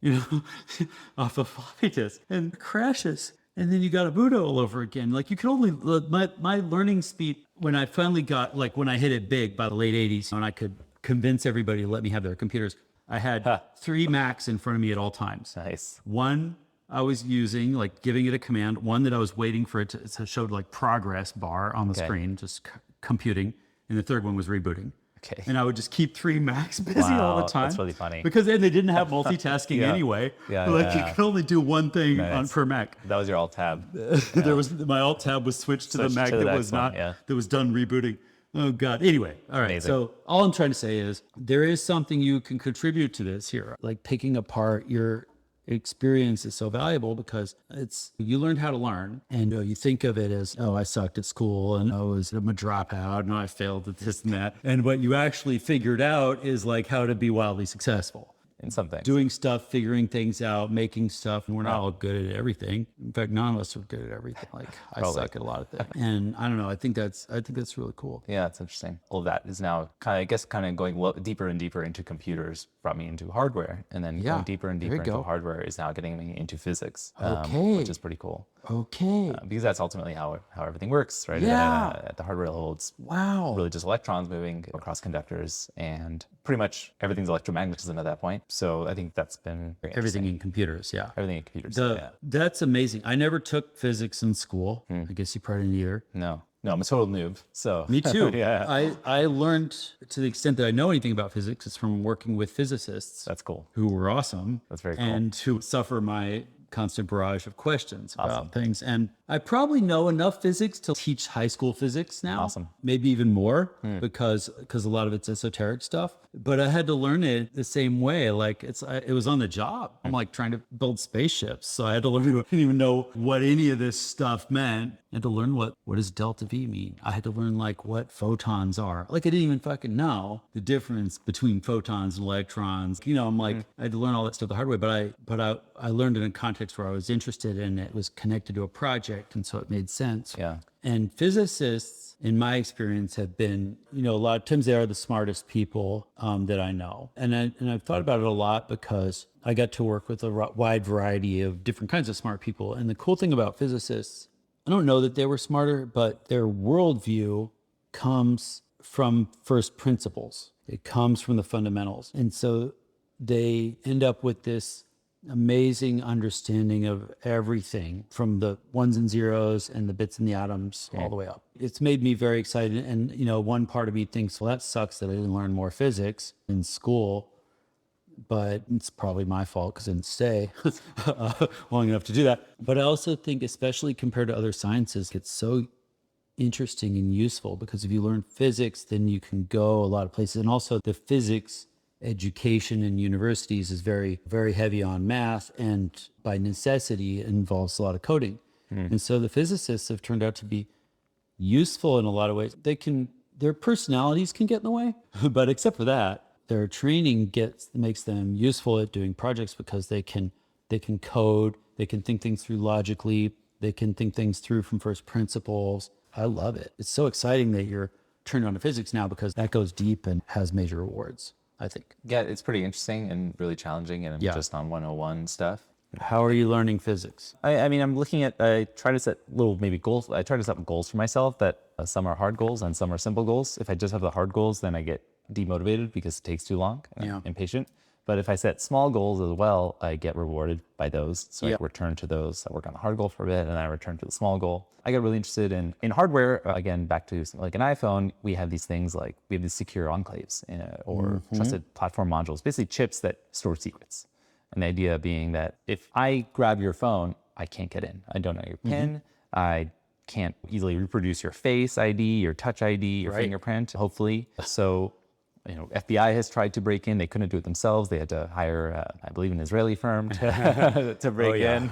off a floppy disk and crashes. And then you got to boot all over again. Like you can only, my learning speed, when I finally got, like when I hit it big by the late 80s, and I could convince everybody to let me have their computers, I had 3 Macs in front of me at all times. Nice. One I was using, like giving it a command, one that I was waiting for it to show like progress bar on the screen, just computing. And the third one was rebooting. Okay. And I would just keep 3 Macs busy all the time. That's really funny. Because then they didn't have multitasking anyway. Like you could only do one thing per Mac. That was your alt tab. There was my alt tab was switched to the Mac that was not that was done rebooting. Oh God. Anyway, all right. Amazing. So all I'm trying to say is there is something you can contribute to this here. Like picking apart your experience is so valuable because you learned how to learn, and you think of it as, oh, I sucked at school and I'm a dropout and I failed at this and that. And what you actually figured out is like how to be wildly successful. In some things. Doing stuff, figuring things out, making stuff, and we're not all good at everything. In fact, none of us are good at everything. Like I suck at a lot of things, and I don't know. I think that's really cool. Yeah, it's interesting. All of that is now kind of going deeper and deeper into computers brought me into hardware, and then going deeper and deeper into hardware is now getting me into physics, which is pretty cool. Okay. Because that's ultimately how everything works, right? Yeah. At the hardware level, it's wow. really just electrons moving across conductors, and pretty much everything's electromagnetism at that point. So I think that's been very everything in computers. Yeah. Everything in computers. That's amazing. I never took physics in school. I guess you probably didn't either. No, I'm a total noob. So me too. Yeah. I learned, to the extent that I know anything about physics, it's from working with physicists. That's cool. Who were awesome. That's very cool. And who suffer my constant barrage of questions about things. And I probably know enough physics to teach high school physics now. Awesome. Maybe even more because a lot of it's esoteric stuff. But I had to learn it the same way. Like it was on the job. I'm like trying to build spaceships. So I had to learn. I didn't even know what any of this stuff meant. I had to learn what does delta V mean? I had to learn like what photons are. Like I didn't even fucking know the difference between photons and electrons. I'm like, I had to learn all that stuff the hard way, but I learned in a context where I was interested and it was connected to a project. And so it made sense. Yeah. And physicists, in my experience, have been, a lot of times they are the smartest people that I know. And I've thought about it a lot because I got to work with a wide variety of different kinds of smart people. And the cool thing about physicists, I don't know that they were smarter, but their worldview comes from first principles. It comes from the fundamentals. And so they end up with this amazing understanding of everything from the ones and zeros and the bits and the atoms all the way up. It's made me very excited. And, one part of me thinks, well, that sucks that I didn't learn more physics in school, but it's probably my fault because I didn't stay long enough to do that. But I also think, especially compared to other sciences, it's so interesting and useful because if you learn physics, then you can go a lot of places. And also the physics education in universities is very, very heavy on math, and by necessity it involves a lot of coding. And so the physicists have turned out to be useful in a lot of ways. Their personalities can get in the way, but except for that, their training makes them useful at doing projects because they can code, they can think things through logically, they can think things through from first principles. I love it. It's so exciting that you're turned on to physics now because that goes deep and has major rewards, I think. Yeah, it's pretty interesting and really challenging, and I'm just on 101 stuff. How are you learning physics? I mean, I try to set maybe goals. I try to set goals for myself that some are hard goals and some are simple goals. If I just have the hard goals, then I get demotivated because it takes too long and I'm impatient. But if I set small goals as well, I get rewarded by those. So I return to those. I work on the hard goal for a bit, and then I return to the small goal. I get really interested in hardware. Again, back to something like an iPhone, we have these things like we have these secure enclaves or trusted platform modules, basically chips that store secrets. And the idea being that if I grab your phone, I can't get in. I don't know your PIN. I can't easily reproduce your face ID, your touch ID, your fingerprint, hopefully. So FBI has tried to break in. They couldn't do it themselves. They had to hire, I believe, an Israeli firm to break in.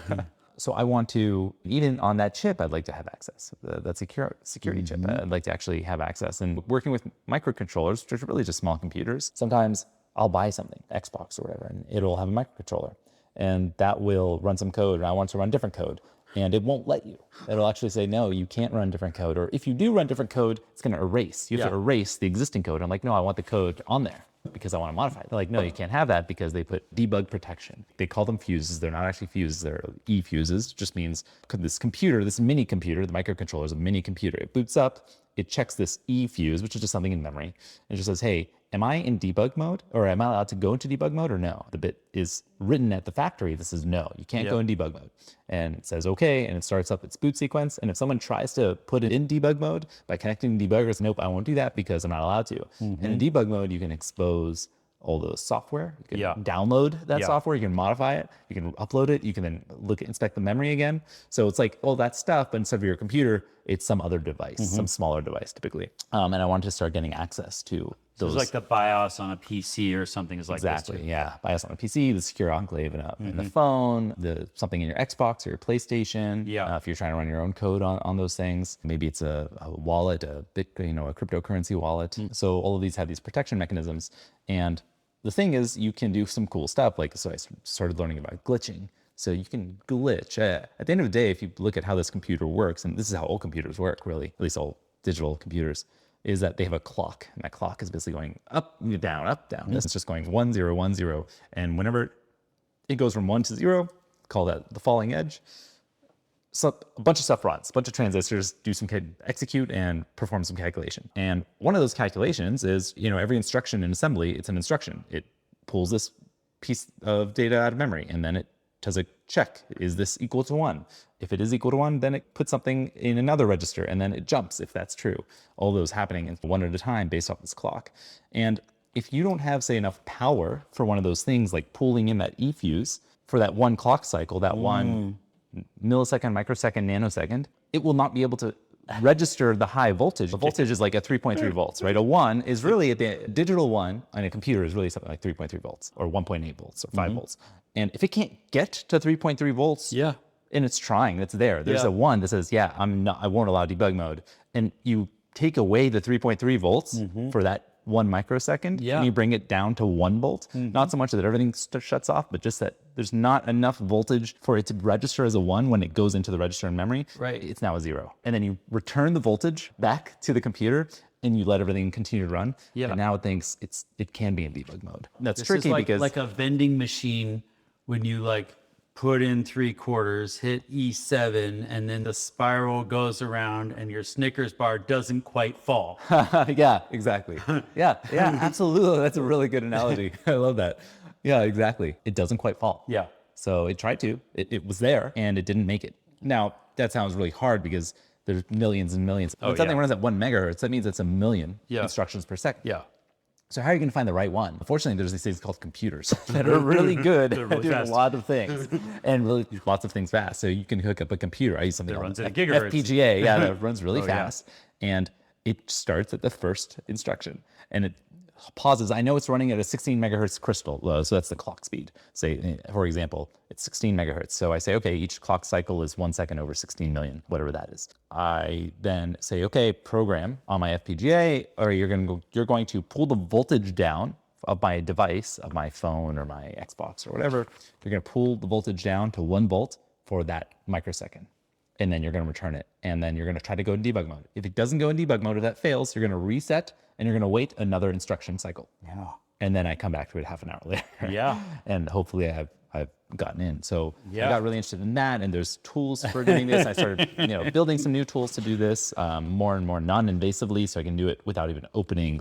So I want to, even on that chip, I'd like to have access. That security chip, I'd like to actually have access. And working with microcontrollers, which are really just small computers, sometimes I'll buy something, Xbox or whatever, and it'll have a microcontroller. And that will run some code, and I want to run different code. And it won't let you. It'll actually say, no, you can't run different code. Or if you do run different code, it's going to erase. You have to erase the existing code. I'm like, no, I want the code on there. because I want to modify it. They're like, no, you can't have that because they put debug protection. They call them fuses. They're not actually fuses. They're e-fuses. It just means this computer, this mini computer, the microcontroller is a mini computer. It boots up, it checks this e-fuse, which is just something in memory. And it just says, hey, am I in debug mode, or am I allowed to go into debug mode or no? The bit is written at the factory. This is no, you can't go in debug mode. And it says, okay, and it starts up its boot sequence. And if someone tries to put it in debug mode by connecting debuggers, nope, I won't do that because I'm not allowed to. And in debug mode, you can expose all the software. You can download that software, you can modify it, you can upload it, you can then inspect the memory again. So it's like all that stuff, but instead of your computer, it's some other device, some smaller device typically. And I wanted to start getting access to those. It's like the BIOS on a PC or something is like exactly, this too. yeah. BIOS on a PC, the secure enclave in the phone, something in your Xbox or your PlayStation. Yeah. If you're trying to run your own code on those things, maybe it's a wallet, a Bitcoin, a cryptocurrency wallet. So all of these have these protection mechanisms. And the thing is, you can do some cool stuff. So I started learning about glitching. So you can glitch. At the end of the day, if you look at how this computer works, and this is how all computers work, really, at least all digital computers, is that they have a clock, and that clock is basically going up, down, up, down. This is just going 1, 0, 1, 0. And whenever it goes from 1 to 0, call that the falling edge. So a bunch of stuff runs, a bunch of transistors do execute and perform some calculation. And one of those calculations is, every instruction in assembly, it's an instruction. It pulls this piece of data out of memory, and then it does a check. Is this equal to 1? If it is equal to 1, then it puts something in another register, and then it jumps if that's true. All those happening one at a time based off this clock. And if you don't have, say, enough power for one of those things, like pulling in that e-fuse for that one clock cycle, that one millisecond, microsecond, nanosecond, it will not be able to register the high voltage. The voltage is like a 3.3 volts, right? A 1 is really, the digital 1 on a computer is really something like 3.3 volts or 1.8 volts or 5 volts. And if it can't get to 3.3 volts, and it's trying, it's there. There's a 1 that says, I won't allow debug mode. And you take away the 3.3 volts for that 1 microsecond, and you bring it down to 1 volt. Not so much that everything shuts off, but just that there's not enough voltage for it to register as a 1 when it goes into the register in memory. Right. It's now a 0. And then you return the voltage back to the computer, and you let everything continue to run. And now it thinks it can be in debug mode. That's tricky because like a vending machine when you put in 3/4, hit E7, and then the spiral goes around and your Snickers bar doesn't quite fall. Yeah, exactly. Yeah, absolutely. That's a really good analogy. I love that. Yeah, exactly. It doesn't quite fall. Yeah. So it tried to. It was there, and it didn't make it. Now, that sounds really hard because there's millions and millions. When something runs at 1 megahertz, that means it's a million instructions per second. Yeah. So how are you going to find the right one? Unfortunately, there's these things called computers that are really good at doing a lot of things and really lots of things fast. So you can hook up a computer. I use something called FPGA. Yeah, that runs really fast. And it starts at the first instruction. And it pauses. I know it's running at a 16 megahertz crystal, so that's the clock speed. Say, for example, it's 16 megahertz. So I say, okay, each clock cycle is 1 second over 16 million, whatever that is. I then say, okay, program on my FPGA, or you're going to pull the voltage down of my device, of my phone or my Xbox or whatever. You're going to pull the voltage down to 1 volt for that microsecond. And then you're going to return it. And then you're going to try to go in debug mode. If it doesn't go in debug mode, if that fails, you're going to reset and you're going to wait another instruction cycle. Yeah. And then I come back to it half an hour later. Yeah. And hopefully I've gotten in. So I got really interested in that. And there's tools for doing this. I started building some new tools to do this more and more non-invasively, so I can do it without even opening,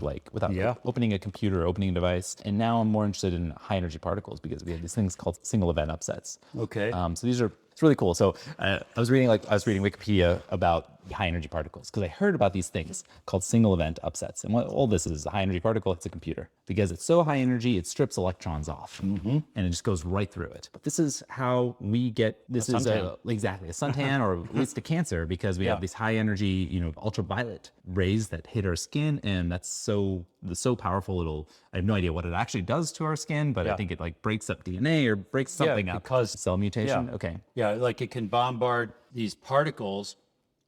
opening a computer, opening a device. And now I'm more interested in high energy particles because we have these things called single event upsets. Okay. So it's really cool. So I was reading Wikipedia about high energy particles because I heard about these things called single event upsets. And what all this is a high energy particle, it's a computer. Because it's so high energy, it strips electrons off and it just goes right through it. But this is how we get, exactly a suntan or leads to cancer because we have these high energy, ultraviolet rays that hit our skin. And that's so powerful. I have no idea what it actually does to our skin, but I think it breaks up DNA or breaks something up. Because cell mutation. Yeah. Okay. Yeah, it can bombard these particles.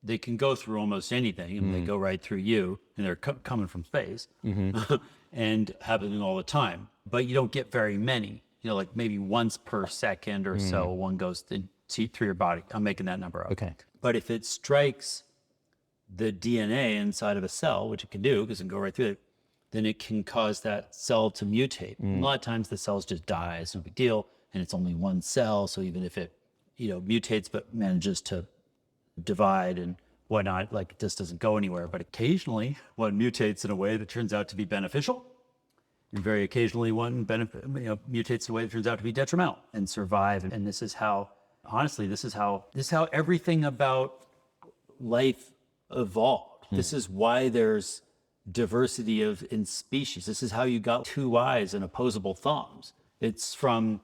They can go through almost anything, and they go right through you, and they're coming from space, and happening all the time. But you don't get very many. Maybe once per second or so, one goes through your body. I'm making that number up. Okay. But if it strikes the DNA inside of a cell, which it can do because it can go right through it, then it can cause that cell to mutate. A lot of times the cells just die, it's no big deal, and it's only one cell. So even if it, mutates but manages to divide and whatnot, like it just doesn't go anywhere. But occasionally one mutates in a way that turns out to be beneficial. And very occasionally one mutates in a way that turns out to be detrimental and survive. And this is how, honestly, this is how everything about life evolved. This is why there's diversity in species. This is how you got two eyes and opposable thumbs. It's from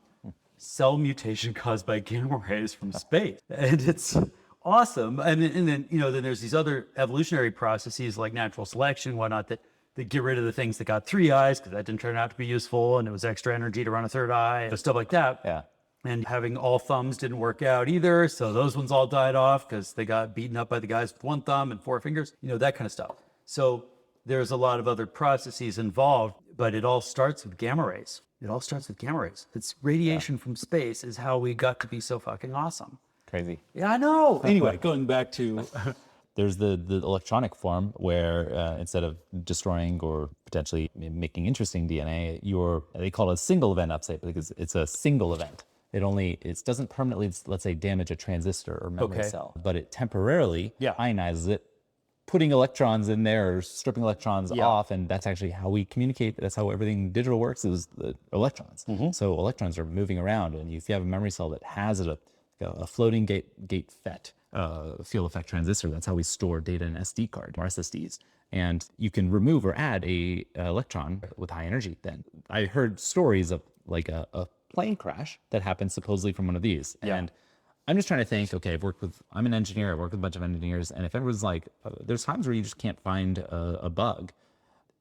cell mutation caused by gamma rays from space. And it's awesome. And then, then there's these other evolutionary processes like natural selection, whatnot, that get rid of the things that got three eyes because that didn't turn out to be useful and it was extra energy to run a third eye, stuff like that. Yeah. And having all thumbs didn't work out either. So those ones all died off because they got beaten up by the guys with one thumb and four fingers, that kind of stuff. So there's a lot of other processes involved, but it all starts with gamma rays. It's radiation from space is how we got to be so fucking awesome. Crazy. Yeah, I know. Anyway, going back to... There's the electronic form where instead of destroying or potentially making interesting DNA, they call it a single event upstate because it's a single event. It doesn't permanently, let's say, damage a transistor or memory cell, but it temporarily ionizes it, putting electrons in there or stripping electrons off, and that's actually how we communicate. That's how everything digital works, is the electrons. So electrons are moving around, and if you have a memory cell that has a floating gate FET, field effect transistor, that's how we store data in SD card or SSDs. And you can remove or add a electron with high energy. Then I heard stories of like a plane crash that happened supposedly from one of these. And I'm just trying to think, okay, I'm an engineer, I work with a bunch of engineers, and if everyone's like, there's times where you just can't find a bug.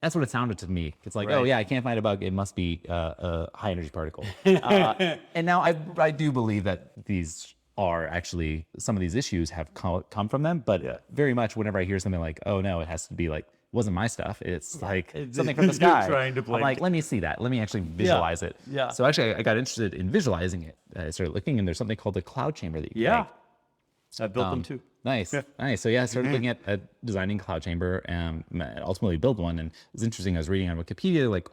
That's what it sounded to me. It's like, oh yeah, I can't find a bug. It must be a high energy particle. And now I do believe that these are actually, some of these issues have come from them, but very much whenever I hear something like, oh no, it has to be like, wasn't my stuff. It's like something from the sky. I'm like, let me see that. Let me actually visualize it. Yeah. So actually I got interested in visualizing it. I started looking, and there's something called the cloud chamber that you can make. I built them too. Nice. Nice. So yeah, I started looking at designing cloud chamber and ultimately build one. And it's interesting. I was reading on Wikipedia, like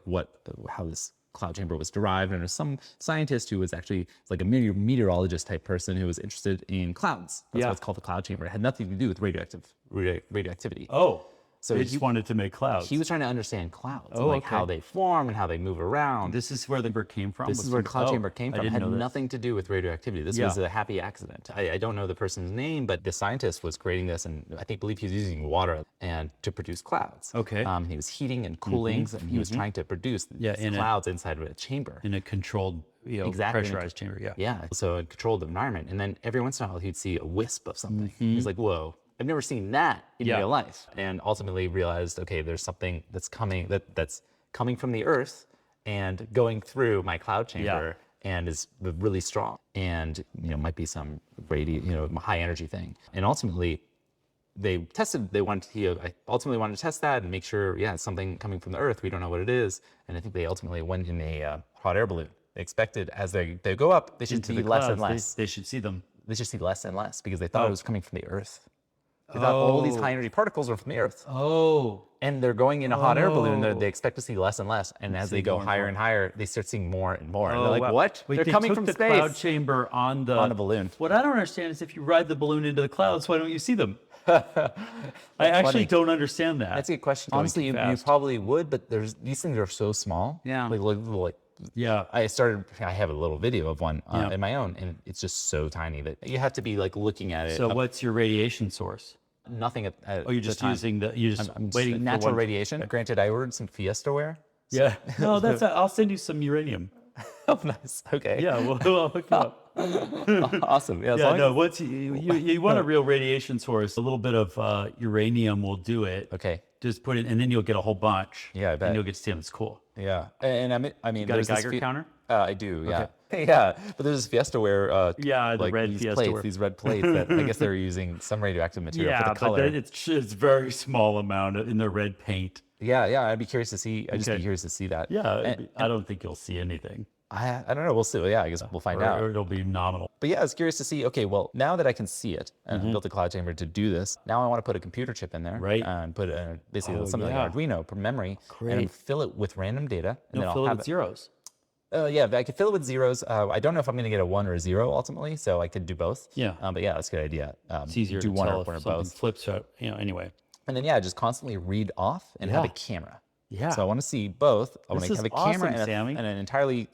how this cloud chamber was derived. And there's some scientist who was actually like a meteorologist type person who was interested in clouds. That's why it's called the cloud chamber. It had nothing to do with radioactivity. Oh. So he just wanted to make clouds. He was trying to understand clouds, and how they form and how they move around. This is where the number came from? This is where the cloud chamber came from. It had nothing to do with radioactivity. This was a happy accident. I don't know the person's name, but the scientist was creating this, and I believe he was using water to produce clouds. Okay. He was heating and cooling, and he was trying to produce clouds inside of a chamber. In a controlled, pressurized chamber, Yeah, so a controlled environment. And then every once in a while, he'd see a wisp of something. He's like, whoa. I've never seen that in real life, and ultimately realized, okay, there's something that's coming that's coming from the Earth and going through my cloud chamber and is really strong, and might be some high energy thing. And ultimately, I ultimately wanted to test that and make sure, it's something coming from the Earth. We don't know what it is, and I think they ultimately went in a hot air balloon. They expected as they go up, they should see less and less. They should see them. They should see less and less because they thought it was coming from the Earth. They thought all these high energy particles are from the Earth. And they're going in a hot air balloon. They expect to see less and less. And as they go higher and higher, they start seeing more and more. And they're like, what? Wait, they're coming from the space. Cloud chamber on a balloon. What I don't understand is if you ride the balloon into the clouds, why don't you see them? I actually don't understand that. That's a good question. Honestly, you probably would, but these things are so small. Yeah. I have a little video of one in my own, and it's just so tiny that you have to be like looking at it. So what's your radiation source? Nothing at you're just using I'm waiting natural for radiation. Granted, I ordered some Fiesta ware. Yeah. No, I'll send you some uranium. Oh, nice. Okay. Yeah, we'll hook you up. Awesome. Once you want a real radiation source, a little bit of uranium will do it. Okay. Just put it, and then you'll get a whole bunch. Yeah, I bet. And you'll get to see them. It's cool. Yeah. And I mean, you got a Geiger counter? I do. Yeah. Okay. Yeah. But there's this Fiesta ware. The red Fiesta ware. These red plates that I guess they're using some radioactive material for the color. But it's very small amount in the red paint. Yeah. I'd be curious to see. I'd just be curious to see that. Yeah. I don't think you'll see anything. I don't know. We'll see. Yeah, I guess we'll find out. Or it'll be nominal. But yeah, I was curious to see, okay, well, now that I can see it and I built a cloud chamber to do this, now I want to put a computer chip in there. Right. And put basically something like Arduino for memory. Great. And fill it with random data. And then Fill I'll it have with zeros. Yeah, I could fill it with zeros. I don't know if I'm going to get a 1 or a 0 ultimately, so I could do both. Yeah. But yeah, that's a good idea. It's easier do to one tell or if one or something both. flips out, anyway. And then, yeah, just constantly read off and have a camera. Yeah. So I want to see both. I want This to is have a camera awesome, Sammy. and an entirely,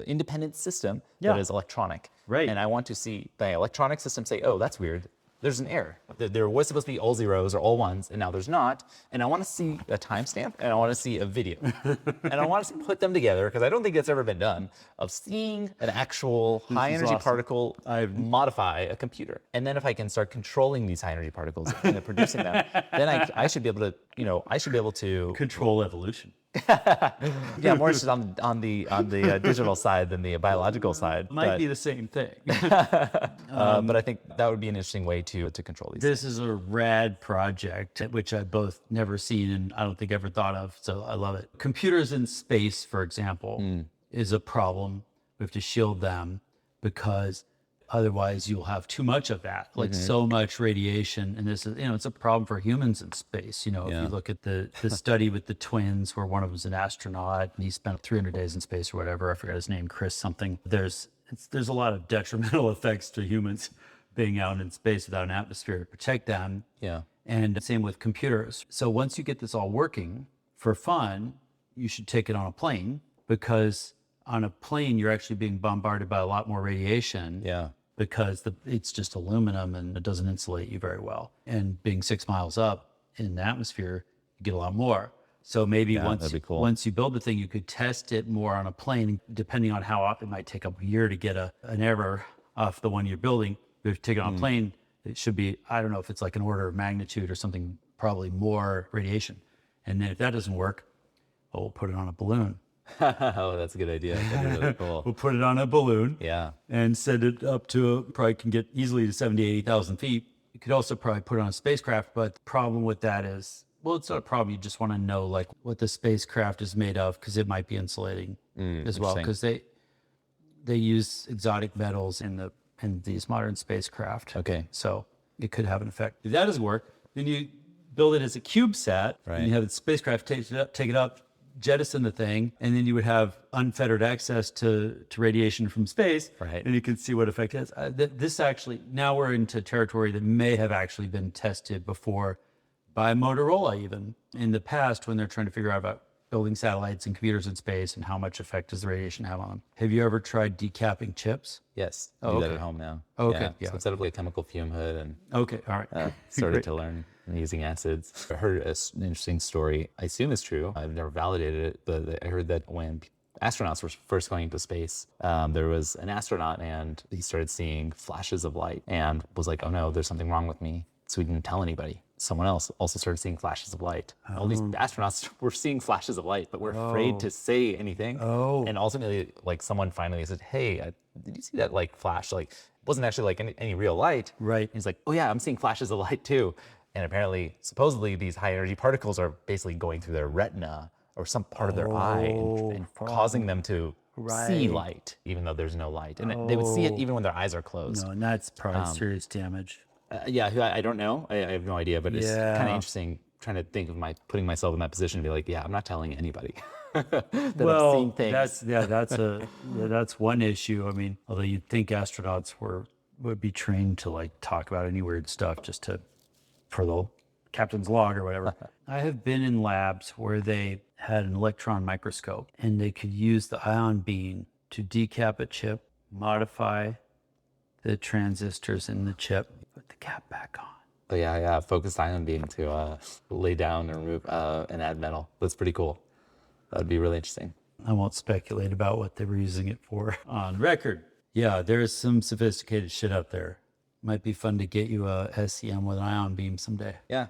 independent system Yeah. that is electronic. Right. And I want to see the electronic system say, oh, that's weird. There's an error. There was supposed to be all zeros or all ones, and now there's not. And I want to see a timestamp, and I want to see a video. And I want to put them together, because I don't think that's ever been done, of seeing an actual high-energy particle modify a computer. And then if I can start controlling these high-energy particles and then producing them, then I should be able to, Control evolution. yeah, more just on the digital side than the biological side. Might be the same thing. But I think that would be an interesting way to control these. This is a rad project, which I've both never seen and I don't think ever thought of, so I love it. Computers in space, for example, is a problem. We have to shield them because otherwise you'll have too much of that, like so much radiation. And this is, it's a problem for humans in space. If you look at the study with the twins, where one of them's an astronaut and he spent 300 days in space or whatever, I forgot his name, Chris something. There's a lot of detrimental effects to humans being out in space without an atmosphere to protect them. Yeah. And same with computers. So once you get this all working for fun, you should take it on a plane, because on a plane, you're actually being bombarded by a lot more radiation. Yeah. Because it's just aluminum and it doesn't insulate you very well. And being 6 miles up in the atmosphere, you get a lot more. So maybe once you build the thing, you could test it more on a plane, depending on how often it might take a year to get an error off the one you're building. But if you take it on a plane, it should be, I don't know if it's like an order of magnitude or something, probably more radiation. And then if that doesn't work, we'll put it on a balloon. Oh, that's a good idea. That'd be really cool. We'll put it on a balloon. Yeah. And send it up to, probably can get easily to 70, 80,000 feet. You could also probably put it on a spacecraft, but the problem with that is, well, it's not a problem. You just want to know like what the spacecraft is made of, because it might be insulating as well, because they use exotic metals in these modern spacecraft. Okay. So it could have an effect. If that doesn't work, then you build it as a CubeSat, and you have the spacecraft take it up, jettison the thing, and then you would have unfettered access to radiation from space, right? And you can see what effect it has. This actually, now we're into territory that may have actually been tested before by Motorola, even in the past, when they're trying to figure out about building satellites and computers in space and how much effect does the radiation have on them. Have you ever tried decapping chips? Yes. I do that at home now. Okay. Yeah. So instead of like a chemical fume hood and okay, all right. started to learn using acids. I heard an interesting story. I assume it's true. I've never validated it, but I heard that when astronauts were first going into space, there was an astronaut and he started seeing flashes of light and was like, oh no, there's something wrong with me. So he didn't tell anybody. Someone else also started seeing flashes of light. All these astronauts were seeing flashes of light, but were afraid to say anything. And ultimately, like someone finally said, hey, did you see that like flash? Like, it wasn't actually like any real light. Right. And he's like, oh yeah, I'm seeing flashes of light too. And apparently, supposedly these high energy particles are basically going through their retina or some part of their eye and causing them to see light, even though there's no light. And they would see it even when their eyes are closed. No, and that's probably serious damage. I don't know. I have no idea, but it's kind of interesting trying to think of putting myself in that position and be like, yeah, I'm not telling anybody that I'm seeing things. That's one issue. I mean, although you'd think astronauts would be trained to like talk about any weird stuff just for the captain's log or whatever. I have been in labs where they had an electron microscope and they could use the ion beam to decap a chip, modify the transistors in the chip, put the cap back on. Oh yeah, focused ion beam to lay down and remove and add metal. That's pretty cool. That'd be really interesting. I won't speculate about what they were using it for on record. Yeah, there's some sophisticated shit out there. Might be fun to get you a SEM with an ion beam someday. Yeah.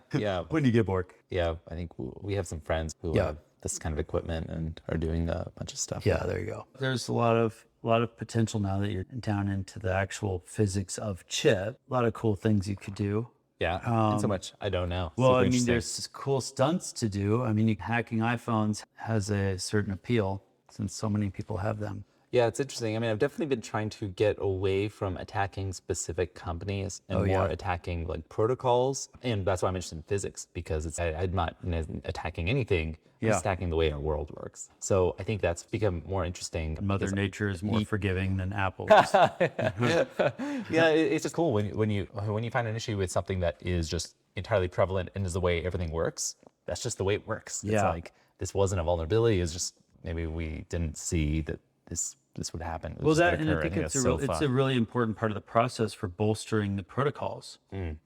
When you get bored. Yeah, I think we have some friends who have this kind of equipment and are doing a bunch of stuff. Yeah, there you go. There's a lot of potential now that you're down into the actual physics of chip. A lot of cool things you could do. Yeah, and so much I don't know. Well, I mean, there's cool stunts to do. I mean, hacking iPhones has a certain appeal since so many people have them. Yeah, it's interesting. I mean, I've definitely been trying to get away from attacking specific companies and more attacking like protocols. And that's why I'm interested in physics, because I'm not attacking anything. I'm just attacking the way our world works. So I think that's become more interesting. Mother Nature is more forgiving than apples. Yeah, it's just cool when you find an issue with something that is just entirely prevalent and is the way everything works. That's just the way it works. It's like, this wasn't a vulnerability. It's just maybe we didn't see that this would happen. Well, I think it's a really important part of the process for bolstering the protocols.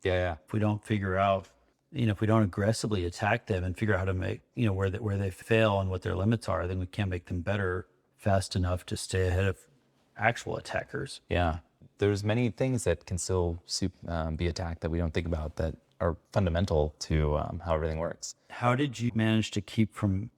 Yeah. If we don't figure out, if we don't aggressively attack them and figure out how to make, where they fail and what their limits are, then we can't make them better fast enough to stay ahead of actual attackers. Yeah. There's many things that can still be attacked that we don't think about that are fundamental to how everything works. How did you manage to keep from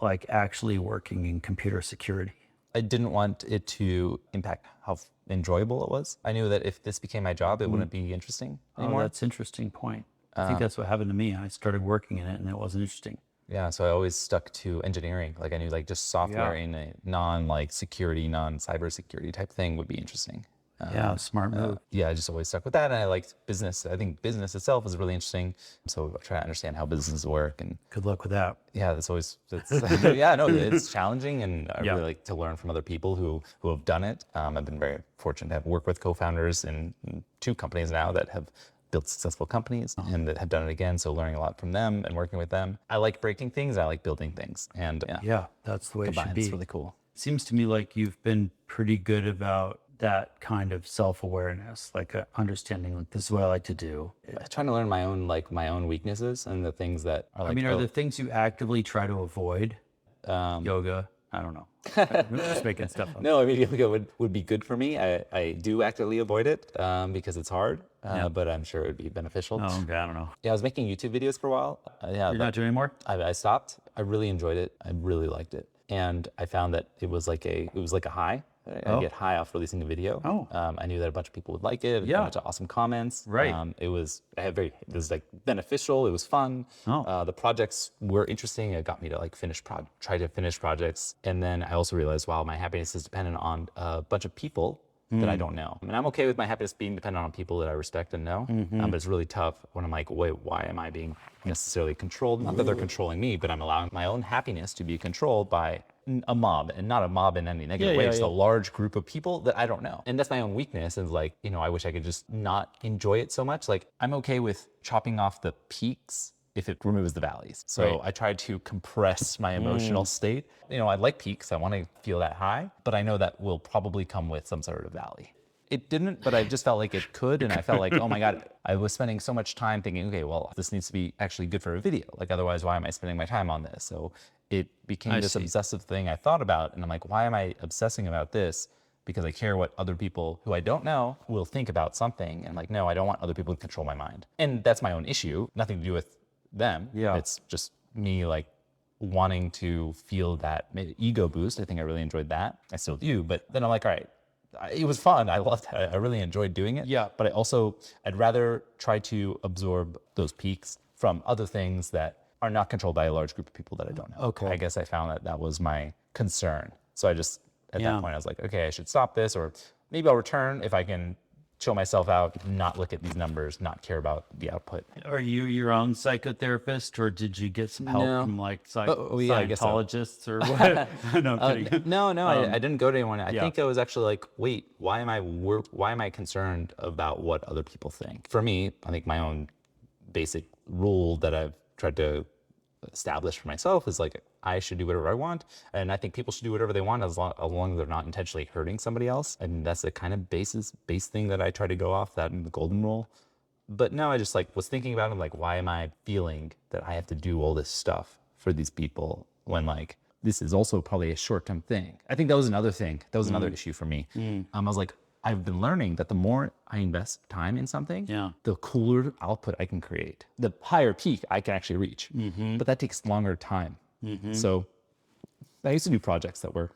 like actually working in computer security? I didn't want it to impact how enjoyable it was. I knew that if this became my job, it wouldn't be interesting anymore. Oh, that's an interesting point. I think that's what happened to me. I started working in it and it wasn't interesting. Yeah, so I always stuck to engineering. Like I knew like just software in a non-security, non-cyber security type thing would be interesting. Smart move. I just always stuck with that. And I liked business. I think business itself is really interesting. So I try to understand how businesses work. And good luck with that. Yeah, it's challenging. And I really like to learn from other people who have done it. I've been very fortunate to have worked with co-founders in 2 companies now that have built successful companies and that have done it again. So learning a lot from them and working with them. I like breaking things. I like building things. And that's the way it should be. It's really cool. Seems to me like you've been pretty good about that kind of self-awareness, like understanding like this is what I like to do. Trying to learn my own weaknesses and the things that are like. are the things you actively try to avoid? Yoga. I don't know. I'm just making stuff up. No, I mean yoga would be good for me. I do actively avoid it because it's hard, but I'm sure it would be beneficial. Oh, okay, I don't know. Yeah, I was making YouTube videos for a while. You're not doing anymore? I stopped. I really enjoyed it. I really liked it, and I found that it was like a high. I get high off releasing a video. I knew that a bunch of people would like it. A bunch of awesome comments. Right. It was like beneficial. It was fun. The projects were interesting. It got me to like try to finish projects. And then I also realized, wow, my happiness is dependent on a bunch of people that I don't know. I mean, I'm okay with my happiness being dependent on people that I respect and know. But it's really tough when I'm like, wait, why am I being necessarily controlled? Not that they're controlling me, but I'm allowing my own happiness to be controlled by a mob, and not a mob in any negative way. It's a large group of people that I don't know. And that's my own weakness, is like, I wish I could just not enjoy it so much. Like, I'm okay with chopping off the peaks if it removes the valleys. So I try to compress my emotional state. I like peaks. I want to feel that high, but I know that will probably come with some sort of valley. It didn't, but I just felt like it could. And I felt like, oh my God, I was spending so much time thinking, okay, well, this needs to be actually good for a video. Like, otherwise, why am I spending my time on this? So it became this obsessive thing I thought about. And I'm like, why am I obsessing about this? Because I care what other people who I don't know will think about something. And like, no, I don't want other people to control my mind. And that's my own issue. Nothing to do with them. It's just me like wanting to feel that ego boost. I think I really enjoyed that. I still do. But then I'm like, all right, it was fun. I loved it. I really enjoyed doing it. Yeah. But I'd rather try to absorb those peaks from other things that are not controlled by a large group of people that I don't know. Okay. I guess I found that was my concern. So I just, at that point, I was like, okay, I should stop this, or maybe I'll return if I can chill myself out, not look at these numbers, not care about the output. Are you your own psychotherapist, or did you get some help from like Scientologists or what? No, I'm kidding. No, I didn't go to anyone. I think I was actually like, wait, why am I concerned about what other people think? For me, I think my own basic rule that I've tried to establish for myself is like, I should do whatever I want, and I think people should do whatever they want as long as they're not intentionally hurting somebody else. And that's the kind of base thing that I try to go off, that in the golden rule. But now I just like was thinking about it, like, why am I feeling that I have to do all this stuff for these people when like this is also probably a short-term thing? I think that was another thing. That was another issue for me. I was like, I've been learning that the more I invest time in something, the cooler output I can create. The higher peak I can actually reach, but that takes longer time. So I used to do projects that were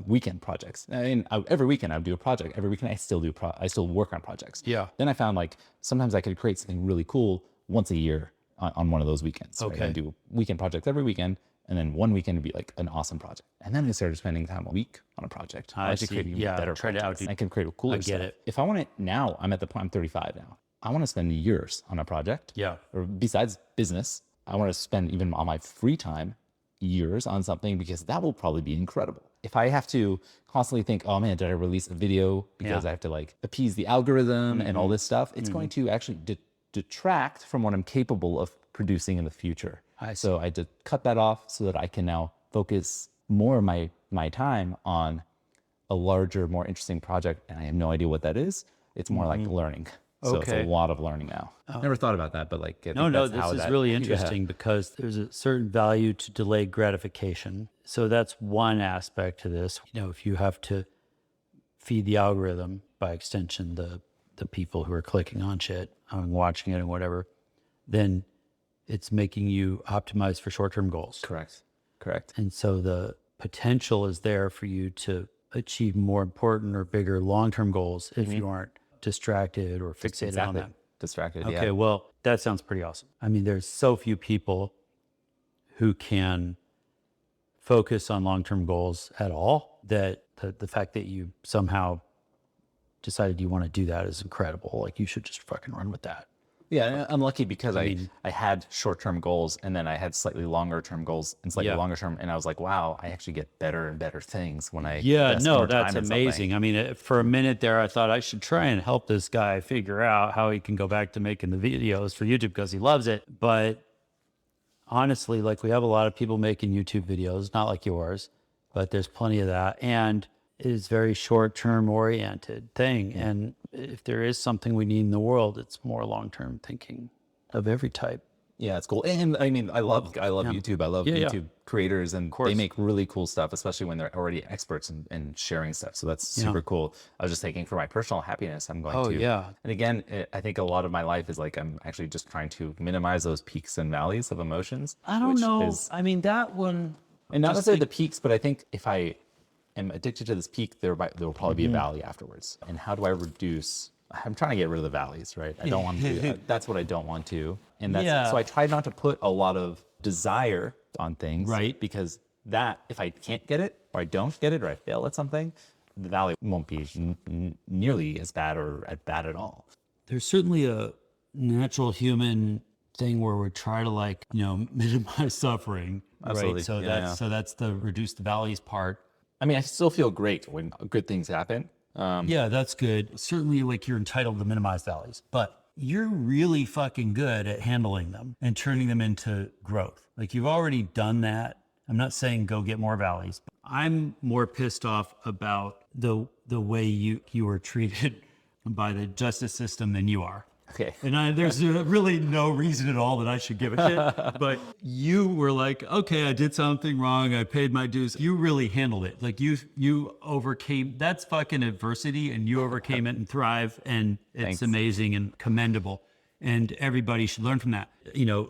weekend projects. I mean, every weekend I would do a project. Every weekend I still work on projects. Then I found like sometimes I could create something really cool once a year on one of those weekends. Okay. Right? I do weekend projects every weekend, And then one weekend would be like an awesome project. And then I started spending time a week on a project. I should see. create even Yeah, better try to projects. outdo- I can create a cooler I get stuff. it. If I want it now, I'm at the point, I'm 35 now. I want to spend years on a project. Yeah. Or besides business, I want to spend even on my free time years on something because that will probably be incredible. If I have to constantly think, oh man, did I release a video because I have to like appease the algorithm and all this stuff, it's going to actually detract from what I'm capable of producing in the future. So I did cut that off so that I can now focus more of my time on a larger, more interesting project. And I have no idea what that is. It's more like learning. So it's a lot of learning now. Never thought about that, but like, I think that's how this is really interesting because there's a certain value to delayed gratification. So that's one aspect to this. You know, if you have to feed the algorithm, by extension, the people who are clicking on shit and watching it and whatever, then it's making you optimize for short-term goals. Correct. And so the potential is there for you to achieve more important or bigger long-term goals if you aren't distracted or fixated on that. Distracted, Okay, well, that sounds pretty awesome. I mean, there's so few people who can focus on long-term goals at all that the fact that you somehow decided you want to do that is incredible. Like, you should just fucking run with that. Yeah, I'm lucky because I had short-term goals and then I had slightly longer-term goals and slightly longer-term, and I was like, wow, I actually get better and better things when I invest more time that's in amazing. something. I mean, for a minute there, I thought I should try and help this guy figure out how he can go back to making the videos for YouTube because he loves it. But honestly, like, we have a lot of people making YouTube videos, not like yours, but there's plenty of that. And it is very short-term oriented thing. And if there is something we need in the world, it's more long-term thinking of every type. Yeah, it's cool. And I mean, I love YouTube. I love YouTube creators, and they make really cool stuff, especially when they're already experts in sharing stuff. So that's super cool. I was just thinking for my personal happiness, I'm going to. And again, I think a lot of my life is like, I'm actually just trying to minimize those peaks and valleys of emotions. I don't know. I mean, that one. And not necessarily the peaks, but I think if I am addicted to this peak, there will probably be a valley afterwards. And how do I reduce? I'm trying to get rid of the valleys, right? I don't want to. That's what I don't want to. And that's so I try not to put a lot of desire on things, right? Because that, if I can't get it, or I don't get it, or I fail at something, the valley won't be nearly as bad or as bad at all. There's certainly a natural human thing where we try to, like, minimize suffering. Absolutely. Right? So that's the reduce the valleys part. I mean, I still feel great when good things happen. Yeah, that's good. Certainly, like, you're entitled to minimize valleys, but you're really fucking good at handling them and turning them into growth. Like, you've already done that. I'm not saying go get more valleys. I'm more pissed off about the way you were treated by the justice system than you are. Okay. And there's really no reason at all that I should give a shit. But you were like, okay, I did something wrong. I paid my dues. You really handled it. Like, you overcame, that's fucking adversity, and you overcame it and thrive. And it's amazing and commendable. And everybody should learn from that.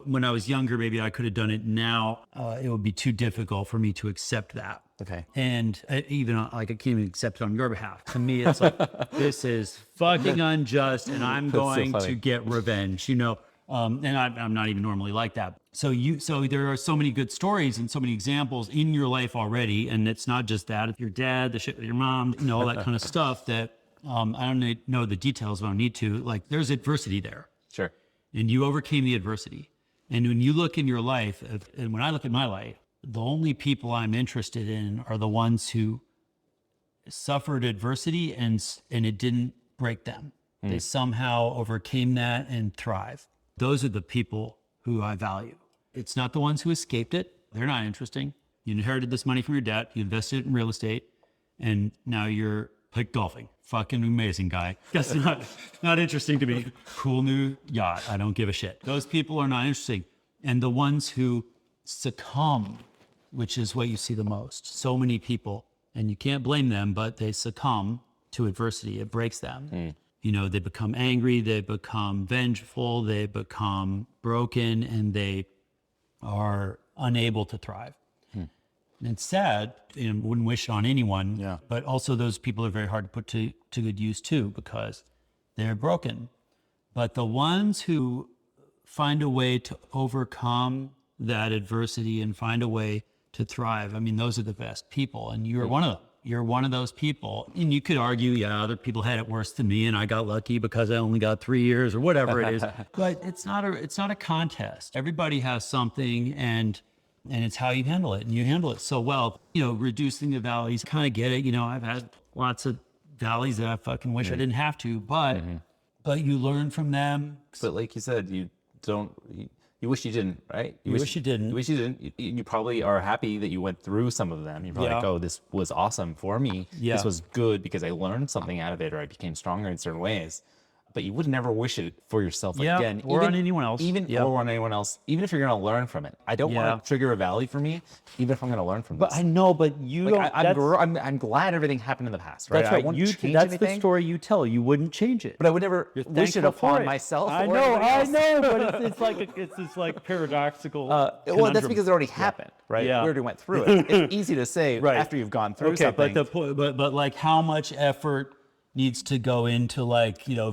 When I was younger, maybe I could have done it. Now it would be too difficult for me to accept that. Okay. And even I can't even accept it on your behalf. To me, it's like, this is fucking unjust, and I'm going to get revenge, and I'm not even normally like that. So there are so many good stories and so many examples in your life already. And it's not just that. It's your dad, the shit with your mom, all that kind of stuff that I don't know the details, but I don't need to. Like, there's adversity there. Sure. And you overcame the adversity. And when you look in your life, and when I look at my life, the only people I'm interested in are the ones who suffered adversity and it didn't break them. They somehow overcame that and thrive. Those are the people who I value. It's not the ones who escaped it. They're not interesting. You inherited this money from your dad. You invested it in real estate. And now you're like golfing. Fucking amazing guy. That's not interesting to me. Cool new yacht. I don't give a shit. Those people are not interesting. And the ones who succumb, which is what you see the most. So many people, and you can't blame them, but they succumb to adversity. It breaks them. They become angry, they become vengeful, they become broken, and they are unable to thrive. And it's sad, and wouldn't wish it on anyone, but also those people are very hard to put to good use too, because they're broken. But the ones who find a way to overcome that adversity and find a way to thrive. I mean, those are the best people, and you're one of them. You're one of those people. And you could argue, yeah, other people had it worse than me and I got lucky because I only got 3 years or whatever it is. But it's not a contest. Everybody has something, and it's how you handle it, and you handle it so well. Reducing the valleys, kind of get it. I've had lots of valleys that I fucking wish I didn't have to, but you learn from them. But like you said, you wish you didn't, right? You wish you didn't. You wish you didn't. You probably are happy that you went through some of them. You're probably like, oh, this was awesome for me. Yeah. This was good because I learned something out of it, or I became stronger in certain ways. But you would never wish it for yourself again. Or on anyone else. Or on anyone else, even if you're going to learn from it. I don't want to trigger a valley for me, even if I'm going to learn from this. But I know, but you don't. I'm glad everything happened in the past, right? That's right. I won't change that's anything, the story you tell. You wouldn't change it. but I would never wish it thankful upon for it. myself. I or know, anybody else. but it's this like paradoxical. Well, that's conundrum. because it already happened, right? Yeah. We already went through it. It's easy to say Right. after you've gone through Okay, something. but like how much effort needs to go into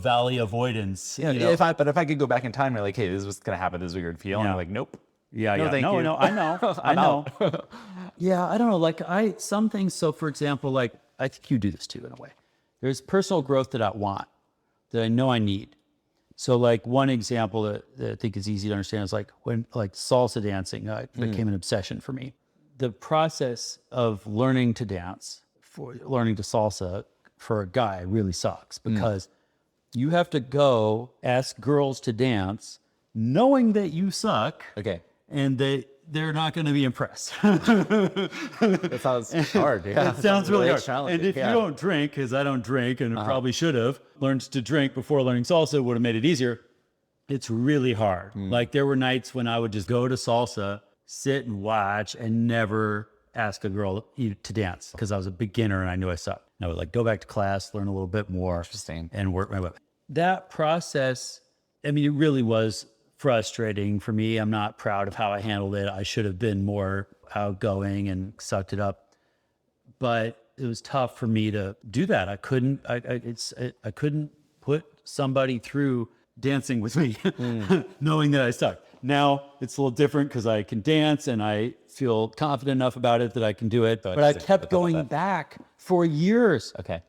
valley avoidance? If I could go back in time, and like, hey, this was gonna happen. This is what you're gonna feel. And Yeah. I'm like, nope. Yeah, No, yeah. thank No, you. no, I know. I know. Yeah, I don't know. Like some things. So for example, like I think you do this too in a way. There's personal growth that I want, that I know I need. So like one example that I think is easy to understand is like when salsa dancing became an obsession for me. The process of learning to dance, learning to salsa for a guy really sucks because you have to go ask girls to dance knowing that you suck. Okay. And they're not going to be impressed. That sounds hard. Yeah. It sounds really hard. challenging. And if you don't drink, because I don't drink and probably should have learned to drink before learning salsa, would have made it easier. It's really hard. Like there were nights when I would just go to salsa, sit and watch, and never ask a girl to dance because I was a beginner and I knew I sucked. And I would like go back to class, learn a little bit more, Interesting. and work my way. That process, I mean, it really was frustrating for me. I'm not proud of how I handled it. I should have been more outgoing and sucked it up. But it was tough for me to do that. I couldn't put somebody through dancing with me knowing that I sucked. Now it's a little different because I can dance and I feel confident enough about it that I can do it. But I kept going back for years. Okay.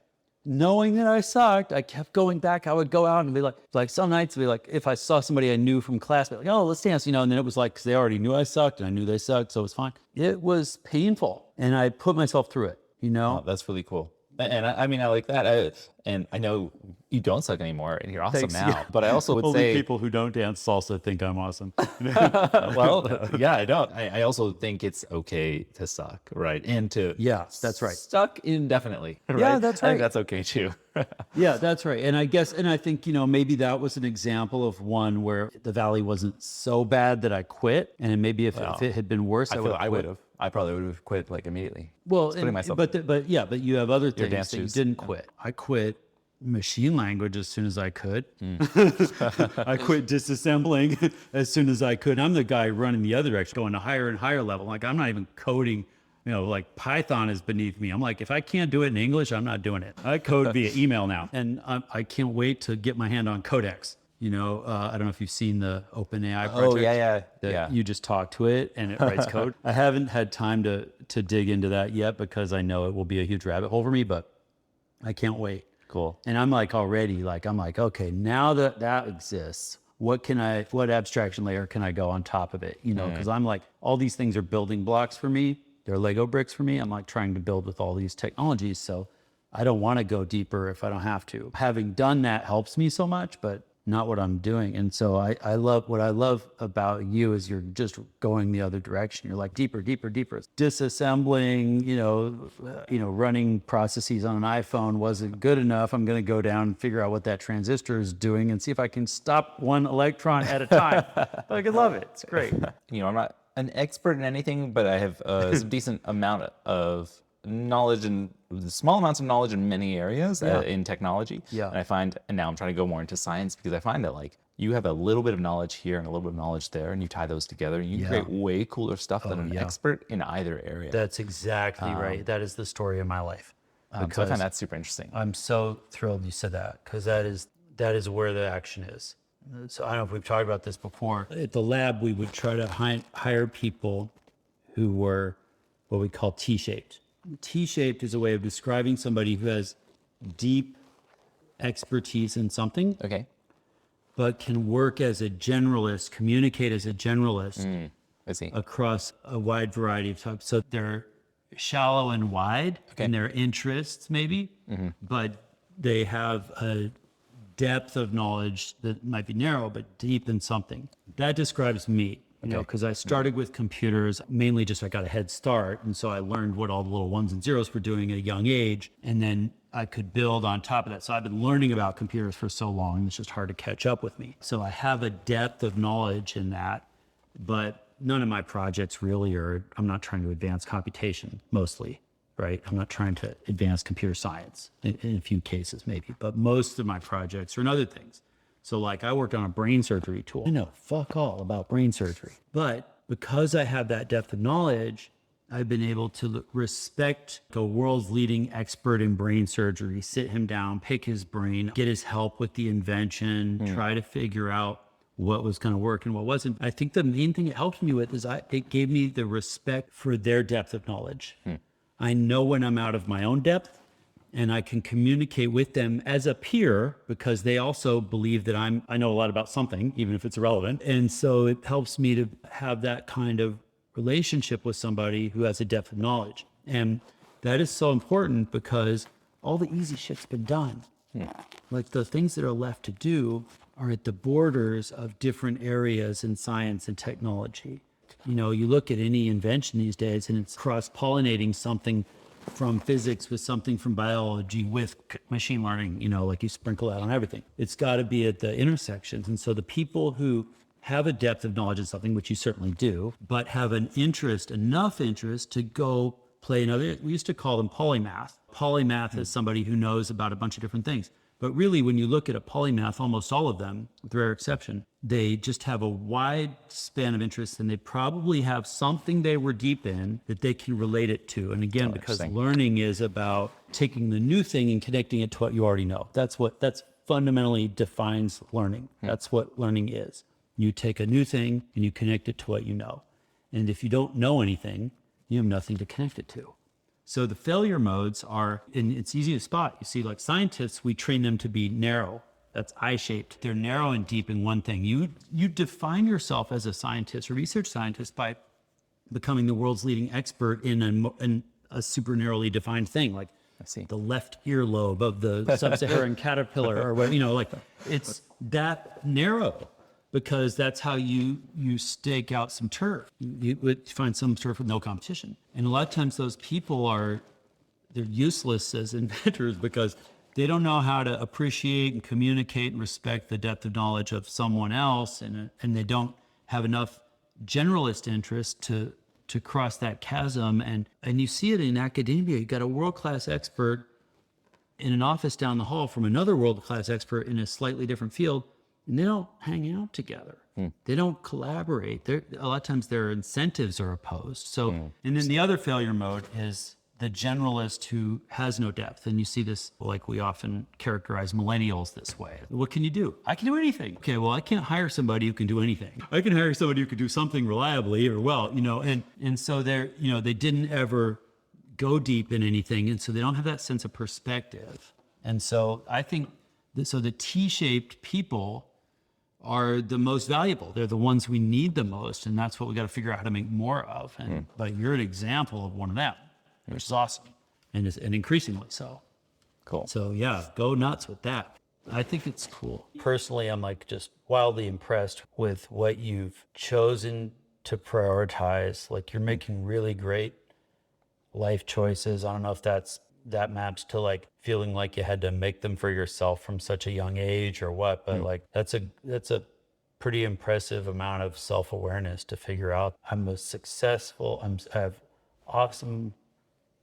Knowing that I sucked, I kept going back. I would go out and be like some nights, be like, if I saw somebody I knew from class, be like, oh, let's dance, and then it was like, because they already knew I sucked and I knew they sucked, so it was fine. It was painful, and I put myself through it, Oh, that's really cool. And I mean, I like that. And I know you don't suck anymore and you're awesome Thanks. now. Yeah. But I also would Only say, people who don't dance salsa think I'm awesome. well, yeah, I don't. I also think it's okay to suck, right? And to That's right. suck indefinitely. Right? Yeah, that's I right. think that's okay too. Yeah, that's right. And I think, maybe that was an example of one where the valley wasn't so bad that I quit. And maybe if it had been worse, I would have. I probably would have quit like immediately. Well, Just putting myself but you have other things dance that you shoes. didn't quit. I quit machine language as soon as I could. I quit disassembling as soon as I could. I'm the guy running the other direction, going to higher and higher level. Like I'm not even coding. Like Python is beneath me. I'm like, if I can't do it in English, I'm not doing it. I code via email now, and I can't wait to get my hand on Codex. I don't know if you've seen the OpenAI project. Oh, yeah. You just talk to it and it writes code. I haven't had time to dig into that yet because I know it will be a huge rabbit hole for me, but I can't wait. Cool. And I'm like already okay, now that exists, what abstraction layer can I go on top of it? Because I'm like, all these things are building blocks for me. They're Lego bricks for me. I'm like trying to build with all these technologies. So I don't want to go deeper if I don't have to. Having done that helps me so much, but not what I'm doing. And so I love about you is you're just going the other direction. You're like deeper, deeper, deeper. Disassembling, running processes on an iPhone wasn't good enough. I'm going to go down and figure out what that transistor is doing and see if I can stop one electron at a time. I can love it. It's great. I'm not an expert in anything, but I have some decent amount of knowledge and small amounts of knowledge in many areas in technology. Yeah. And now I'm trying to go more into science because I find that like you have a little bit of knowledge here and a little bit of knowledge there, and you tie those together and you create way cooler stuff than an expert in either area. That's exactly right. That is the story of my life. So I find that super interesting. I'm so thrilled you said that because that is where the action is. So I don't know if we've talked about this before. At the lab, we would try to hire people who were what we call T-shaped. T-shaped is a way of describing somebody who has deep expertise in something, Okay. but can work as a generalist, communicate as a generalist I see. across a wide variety of topics. So they're shallow and wide in their interests, maybe, but they have a depth of knowledge that might be narrow, but deep in something. That describes me, you know, because I started with computers, mainly just I got a head start. And so I learned what all the little ones and zeros were doing at a young age. And then I could build on top of that. So I've been learning about computers for so long, it's just hard to catch up with me. So I have a depth of knowledge in that, but none of my projects really are, I'm not trying to advance computation mostly, right? I'm not trying to advance computer science in a few cases maybe, but most of my projects are in other things. So like I worked on a brain surgery tool. I know fuck all about brain surgery, but because I have that depth of knowledge, I've been able to respect the world's leading expert in brain surgery, sit him down, pick his brain, get his help with the invention, try to figure out what was going to work and what wasn't. I think the main thing it helped me with is it gave me the respect for their depth of knowledge. I know when I'm out of my own depth, and I can communicate with them as a peer because they also believe that I know a lot about something, even if it's irrelevant. And so it helps me to have that kind of relationship with somebody who has a depth of knowledge. And that is so important because all the easy shit's been done. Like the things that are left to do are at the borders of different areas in science and technology. You know, you look at any invention these days and it's cross-pollinating something from physics with something from biology with machine learning, you know, like you sprinkle that on everything. It's got to be at the intersections. And so the people who have a depth of knowledge in something, which you certainly do, but have an interest, enough interest to go play another, we used to call them polymath. Polymath is somebody who knows about a bunch of different things. But really, when you look at a polymath, almost all of them, with rare exception, they just have a wide span of interests and they probably have something they were deep in that they can relate it to. And again, because learning is about taking the new thing and connecting it to what you already know. That's fundamentally defines learning. That's what learning is. You take a new thing and you connect it to what you know. And if you don't know anything, you have nothing to connect it to. So the failure modes are, and it's easy to spot. You see, like scientists, we train them to be narrow. That's I-shaped. They're narrow and deep in one thing. You define yourself as a scientist or research scientist by becoming the world's leading expert in a super narrowly defined thing, like the left earlobe of the sub-Saharan caterpillar, or what, you know, like it's that narrow. Because that's how you stake out some turf. You would find some turf with no competition. And a lot of times those people they're useless as inventors because they don't know how to appreciate and communicate and respect the depth of knowledge of someone else. And they don't have enough generalist interest to cross that chasm. And you see it in academia. You got a world-class expert in an office down the hall from another world-class expert in a slightly different field. And they don't hang out together. They don't collaborate. A lot of times their incentives are opposed. So, and then the other failure mode is the generalist who has no depth. And you see this, like we often characterize millennials this way. What can you do? I can do anything. Okay, well, I can't hire somebody who can do anything. I can hire somebody who can do something reliably or well, you know, and so they're, you know, they didn't ever go deep in anything. And so they don't have that sense of perspective. And so I think, so the T-shaped people are the most valuable. They're the ones we need the most, and that's what we got to figure out how to make more of. And but you're an example of one of them, which is awesome, and increasingly so. Cool. So yeah, go nuts with that. I think it's cool. Personally, I'm like just wildly impressed with what you've chosen to prioritize. Like you're making really great life choices. I don't know if that maps to like feeling like you had to make them for yourself from such a young age or what, but like that's a pretty impressive amount of self-awareness to figure out I have awesome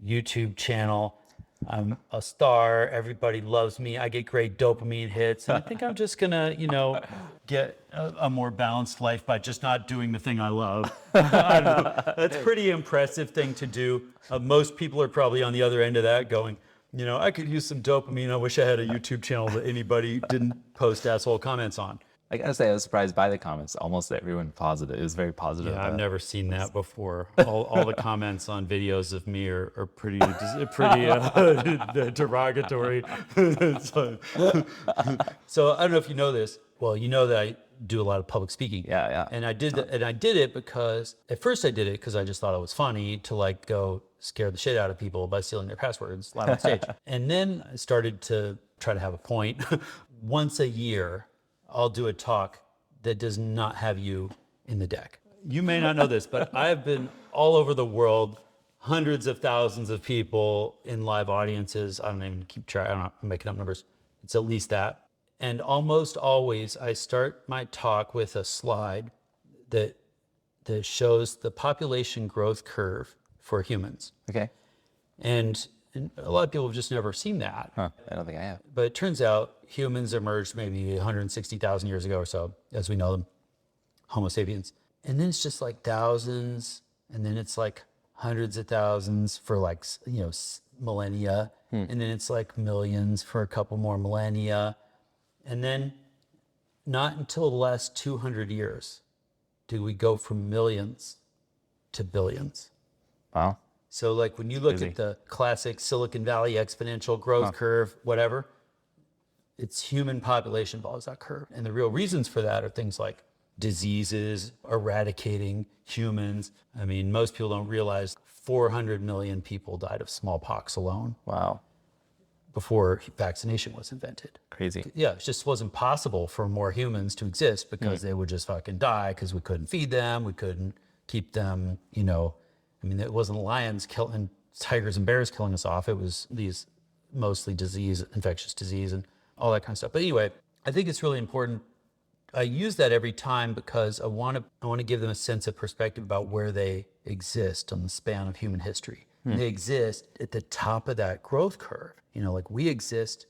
YouTube channel, I'm a star, everybody loves me, I get great dopamine hits, and I think I'm just gonna, you know, get a more balanced life by just not doing the thing I love. I don't know. That's a pretty impressive thing to do. Most people are probably on the other end of that going, you know, I could use some dopamine. I wish I had a YouTube channel that anybody didn't post asshole comments on. I gotta say, I was surprised by the comments. Almost everyone positive. It was very positive. Yeah, I've never seen that before. All the comments on videos of me are pretty derogatory. So I don't know if you know this. Well, you know that I do a lot of public speaking. Yeah. And I did it because at first I did it because I just thought it was funny to like go scare the shit out of people by stealing their passwords live on stage. And then I started to try to have a point. Once a year, I'll do a talk that does not have you in the deck. You may not know this, but I've been all over the world, hundreds of thousands of people in live audiences. I don't even keep track. I'm making up numbers. It's at least that. And almost always I start my talk with a slide that shows the population growth curve for humans. Okay. And a lot of people have just never seen that. Huh. I don't think I have. But it turns out humans emerged maybe 160,000 years ago or so, as we know them, Homo sapiens. And then it's just like thousands, and then it's like hundreds of thousands for like, millennia. And then it's like millions for a couple more millennia. And then not until the last 200 years do we go from millions to billions. Wow. So like when you look at the classic Silicon Valley exponential growth curve, whatever, it's human population follows that curve. And the real reasons for that are things like diseases, eradicating humans. I mean, most people don't realize 400 million people died of smallpox alone. Wow. Before vaccination was invented. Crazy. Yeah, it just wasn't possible for more humans to exist because they would just fucking die because we couldn't feed them, we couldn't keep them, I mean, it wasn't lions killing tigers and bears killing us off. It was these mostly infectious disease and all that kind of stuff. But anyway, I think it's really important. I use that every time because I want to give them a sense of perspective about where they exist on the span of human history. They exist at the top of that growth curve. Like we exist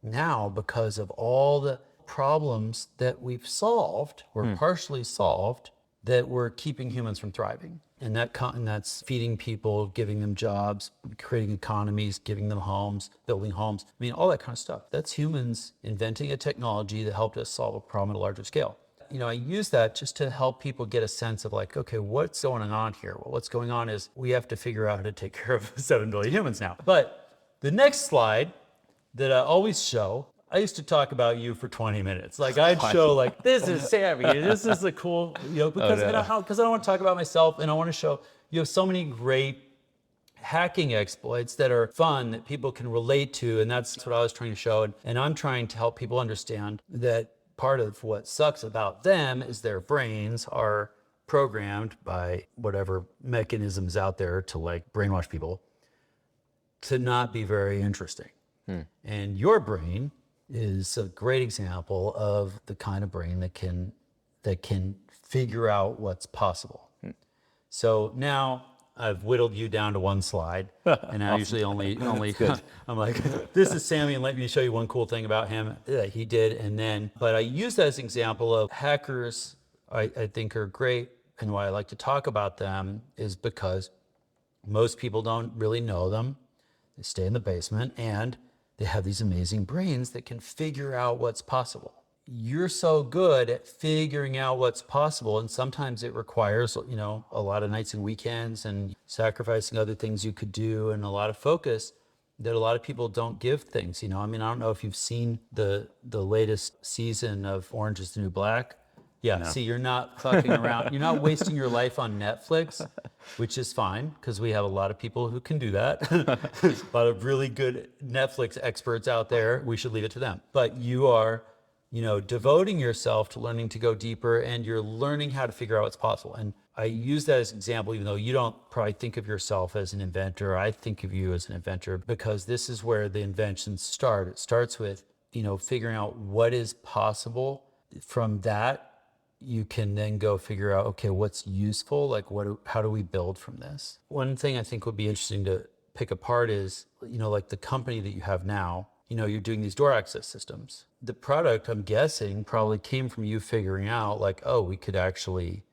now because of all the problems that we've solved or partially solved that were keeping humans from thriving. And that's feeding people, giving them jobs, creating economies, giving them homes, building homes. I mean, all that kind of stuff. That's humans inventing a technology that helped us solve a problem at a larger scale. I use that just to help people get a sense of like, okay, what's going on here? Well, what's going on is we have to figure out how to take care of 7 billion humans now. But the next slide that I always show, I used to talk about you for 20 minutes. Like I'd show like, this is Sammy, this is the cool, because I don't want to talk about myself and I want to show you have so many great hacking exploits that are fun that people can relate to. And that's what I was trying to show. And I'm trying to help people understand that part of what sucks about them is their brains are programmed by whatever mechanisms out there to like brainwash people to not be very interesting. And your brain is a great example of the kind of brain that can figure out what's possible. So now I've whittled you down to one slide, and I usually only I'm like, this is Sammy, and let me show you one cool thing about him that he did, but I use that as an example of hackers. I think are great, and why I like to talk about them is because most people don't really know them. They stay in the basement, and they have these amazing brains that can figure out what's possible. You're so good at figuring out what's possible, and sometimes it requires, a lot of nights and weekends and sacrificing other things you could do and a lot of focus that a lot of people don't give things. I don't know if you've seen the latest season of Orange is the New Black. Yeah, no. See, you're not fucking around. You're not wasting your life on Netflix, which is fine because we have a lot of people who can do that. A lot of really good Netflix experts out there. We should leave it to them. But you are, devoting yourself to learning to go deeper, and you're learning how to figure out what's possible. And I use that as an example, even though you don't probably think of yourself as an inventor. I think of you as an inventor because this is where the inventions start. It starts with, figuring out what is possible. From that, you can then go figure out, okay, what's useful? Like how do we build from this? One thing I think would be interesting to pick apart is, like the company that you have now, you're doing these door access systems. The product, I'm guessing, probably came from you figuring out like, oh, we could actually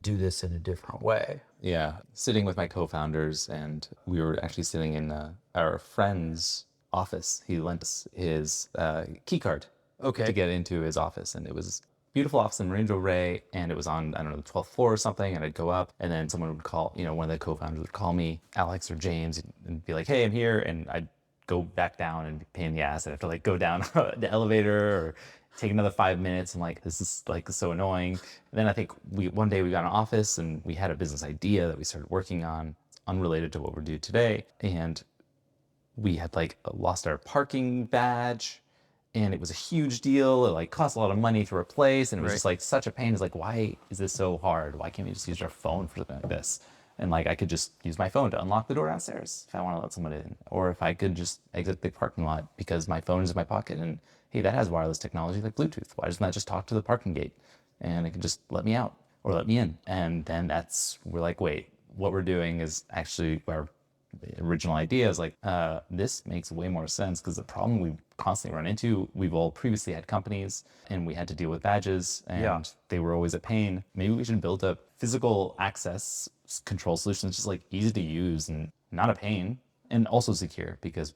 do this in a different way. Yeah, sitting with my co-founders, and we were actually sitting in our friend's office. He lent us his key card to get into his office, and it was beautiful office in Range Ray, and it was on, I don't know, the 12th floor or something, and I'd go up, and then someone would call, one of the co-founders would call me, Alex or James, and be like, hey, I'm here, and I'd go back down and be a pain in the ass. I'd have to like go down the elevator or take another 5 minutes, and like, this is like so annoying. And then I think one day we got an office, and we had a business idea that we started working on, unrelated to what we're doing today, and we had like lost our parking badge, and it was a huge deal. It like cost a lot of money to replace, and it was just like such a pain. It's like, why is this so hard? Why can't we just use our phone for something like this? And like, I could just use my phone to unlock the door downstairs if I want to let someone in, or if I could just exit the parking lot because my phone is in my pocket, and hey, that has wireless technology like Bluetooth. Why doesn't that just talk to the parking gate, and it can just let me out or let me in? And then we're like, wait, what we're doing is actually our original idea is like, this makes way more sense, because the problem we constantly run into, we've all previously had companies and we had to deal with badges, and they were always a pain. Maybe we should build a physical access control solution that's just like easy to use and not a pain, and also secure, because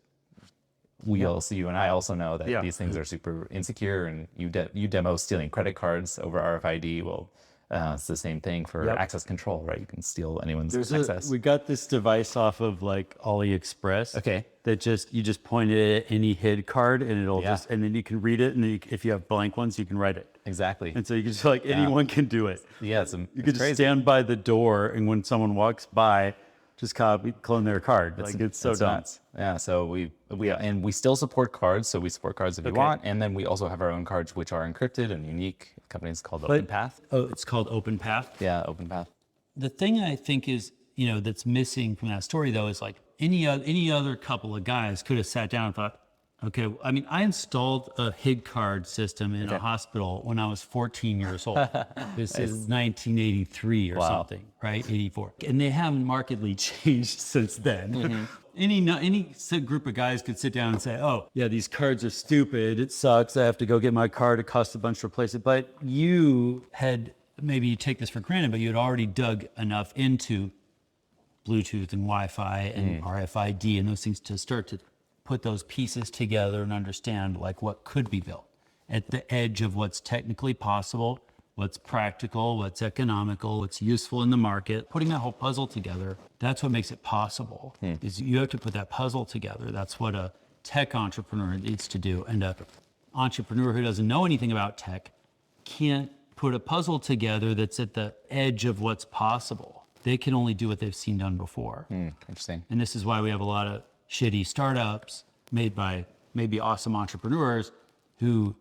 you and I also know that these things are super insecure, and you demo stealing credit cards over RFID. Well, it's the same thing for access control, right? You can steal anyone's access. We got this device off of like AliExpress. Okay. That you just point it at any HID card, and it'll and then you can read it, and then if you have blank ones, you can write it. Exactly. And so you can just like, anyone can do it. Yeah, you could just stand by the door, and when someone walks by, just clone their card. It's so dumb. Nuts. Yeah, so we still support cards, so we support cards if you want, and then we also have our own cards which are encrypted and unique. The company's called OpenPath. Oh, it's called OpenPath? Yeah, OpenPath. The thing I think is, that's missing from that story though is like any other couple of guys could have sat down and thought, okay, I mean, I installed a HID card system in a hospital when I was 14 years old. This is 1983 or something, right? 84. And they haven't markedly changed since then. Any group of guys could sit down and say, oh, yeah, these cards are stupid. It sucks. I have to go get my card. It costs a bunch to replace it. But you had, maybe you take this for granted, but you had already dug enough into Bluetooth and Wi-Fi and RFID and those things to start to put those pieces together and understand like what could be built at the edge of what's technically possible, what's practical, what's economical, what's useful in the market. Putting that whole puzzle together, that's what makes it possible. Is you have to put that puzzle together. That's what a tech entrepreneur needs to do. And an entrepreneur who doesn't know anything about tech can't put a puzzle together that's at the edge of what's possible. They can only do what they've seen done before. Interesting. And this is why we have a lot of shitty startups made by maybe awesome entrepreneurs who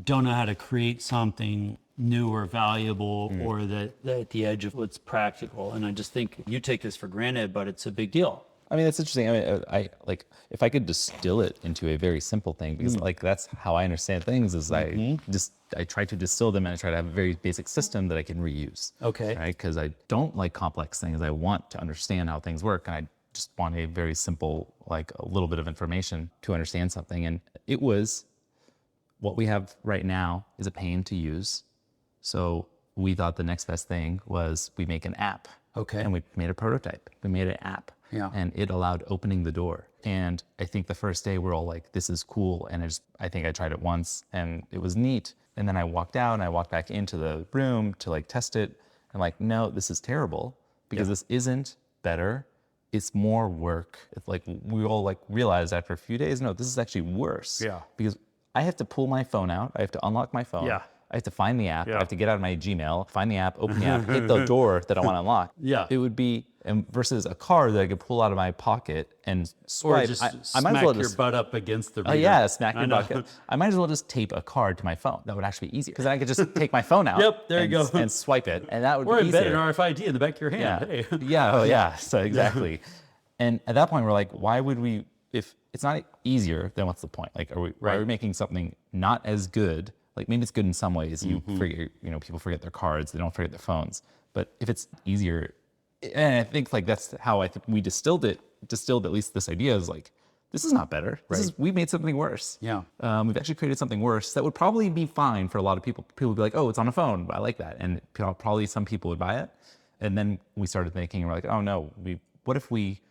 don't know how to create something new or valuable or that at the edge of what's practical. And I just think you take this for granted, but it's a big deal. I mean, that's interesting. I mean, I like, if I could distill it into a very simple thing, because like that's how I understand things is I try to distill them, and I try to have a very basic system that I can reuse. Okay. Right? Because I don't like complex things. I want to understand how things work, and I just want a very simple, like a little bit of information to understand something. And it was what we have right now is a pain to use. So we thought the next best thing was we make an app. Okay. And we made a prototype. We made an app. Yeah. And it allowed opening the door. And I think the first day we're all like, this is cool. And I think I tried it once and it was neat. And then I walked out and I walked back into the room to like test it. I'm like, no, this is terrible because this isn't better. It's more work. It's like we all like realized after a few days, no, this is actually worse. Yeah. Because I have to pull my phone out. I have to unlock my phone. Yeah. I have to find the app. I have to get out of my Gmail, find the app, open the app, hit the door that I want to unlock. Yeah. It would be versus a card that I could pull out of my pocket and swipe. Or just I might as smack well your just, butt up against the reader. yeah, smack your butt. I might as well just tape a card to my phone. That would actually be easier because then I could just take my phone out. Yep, there you go. And swipe it, and that would Or be embed an easier. RFID in the back of your hand. Yeah. Hey. Yeah. Oh, yeah. So exactly. And at that point, we're like, why would we? If it's not easier, then what's the point? Like, why are we making something not as good? Like maybe it's good in some ways. You forget, people forget their cards. They don't forget their phones. But if it's easier, and I think like that's how I think we distilled at least this idea is like, this is not better. We made something worse. Yeah. We've actually created something worse that would probably be fine for a lot of people. People would be like, oh, it's on a phone. I like that. And probably some people would buy it. And then we started thinking, and we're like, oh no, what if we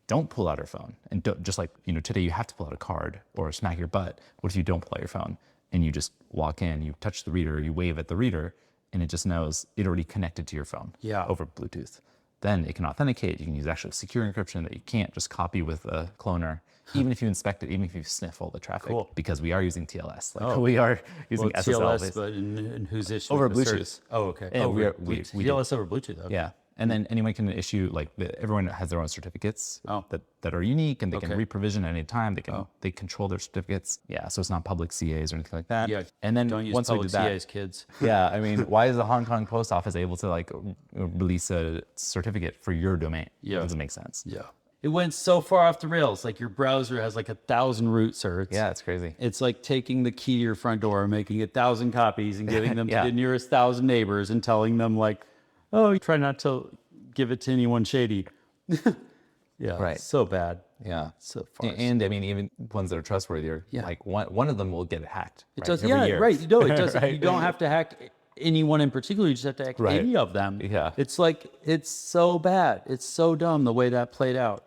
don't pull out our phone and don't, just like, today you have to pull out a card or smack your butt. What if you don't pull out your phone? and you just walk in, you touch the reader, you wave at the reader, and it just knows it already connected to your phone over Bluetooth. Then it can authenticate. You can use actually secure encryption that you can't just copy with a cloner, even if you inspect it, even if you sniff all the traffic, because we are using TLS. Like we are using SSL. TLS, but in whose issue? Over The Bluetooth. service? Oh, okay. And we TLS over Bluetooth. Okay. Yeah. And then anyone can issue, like everyone has their own certificates that are unique, and they can re-provision at any time. They control their certificates. Yeah, so it's not public CAs or anything like that. Yeah. And then Don't use once public we did that, CAs, kids. yeah, I mean, why is the Hong Kong post office able to like release a certificate for your domain? Yeah. It doesn't make sense. Yeah. It went so far off the rails. Like your browser has like 1,000 root certs. Yeah, it's crazy. It's like taking the key to your front door, making 1,000 copies and giving them to the nearest 1,000 neighbors and telling them like, oh, try not to give it to anyone shady. Yeah, Right. so bad. Yeah. So far. And I mean, even ones that are trustworthy are like one of them will get hacked. It right, does, every yeah, year. right. No, it does. Right. You don't have to hack anyone in particular. You just have to hack Right. any of them. Yeah. It's like, it's so bad. It's so dumb the way that played out.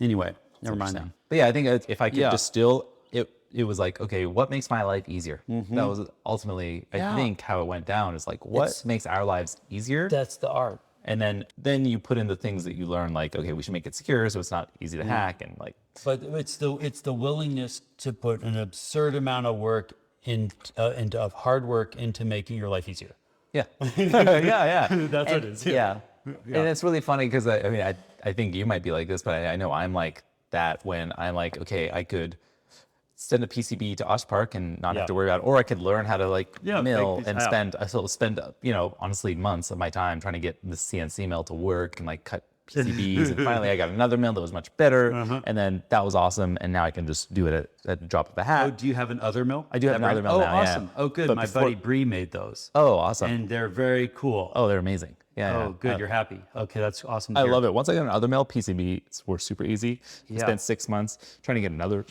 Anyway, never mind that. But yeah, I think if I could distill it, it was like, okay, what makes my life easier? That was ultimately, I think, how it went down. Is like, what makes our lives easier? That's the art. And then you put in the things that you learn, like, okay, we should make it secure so it's not easy to hack, and like. But it's the willingness to put an absurd amount of work and of hard work into making your life easier. Yeah. yeah. That's what it is. Yeah. And it's really funny because I mean, I think you might be like this, but I know I'm like that when I'm like, okay, I could send a PCB to Osh Park and not have to worry about it, or I could learn how to like mill and spend honestly months of my time trying to get the CNC mill to work and like cut PCBs. And finally I got another mill that was much better. And then that was awesome. And now I can just do it at the drop of a hat. Oh, do you have an other mill? I do have another mill now. Awesome. Yeah. Oh, good. But My buddy Bree made those. Oh, awesome. And they're very cool. Oh, they're amazing. Yeah. Oh, good. You're happy. Okay, that's awesome. I love it. Once I got another mill, PCBs were super easy. I spent 6 months trying to get another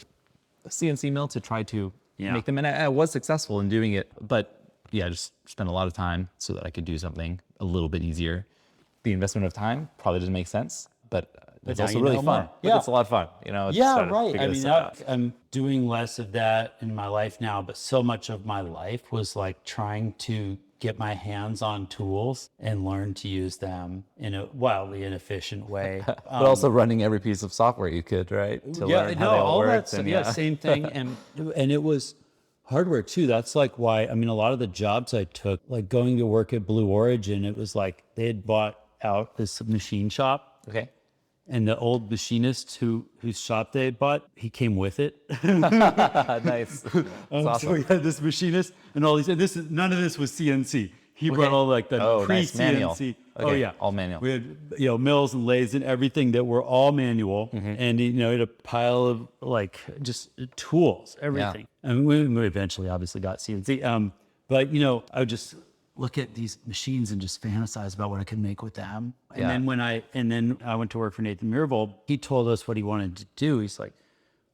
CNC mill to try to make them. And I was successful in doing it. But yeah, just spent a lot of time so that I could do something a little bit easier. The investment of time probably doesn't make sense, but it's now also you really know fun. more. Yeah. It's a lot of fun. You know, Right. I mean, I'm doing less of that in my life now, but so much of my life was like trying to get my hands on tools and learn to use them in a wildly inefficient way. But also running every piece of software you could, right? To learn how they all work. Same thing. And it was hardware too. That's like why, I mean, a lot of the jobs I took, like going to work at Blue Origin, it was like they had bought out this machine shop. Okay. And the old machinist whose shop they had bought, he came with it. Nice. That's awesome. So we had this machinist and all these, and none of this was CNC. He brought all like the nice. Manual. pre-CNC. Okay. Oh yeah, All manual. We had mills and lathes and everything that were all manual, and he had a pile of like just tools, everything. And we eventually obviously got CNC. But I would just look at these machines and just fantasize about what I could make with them. And then I went to work for Nathan Myhrvold. He told us what he wanted to do. He's like,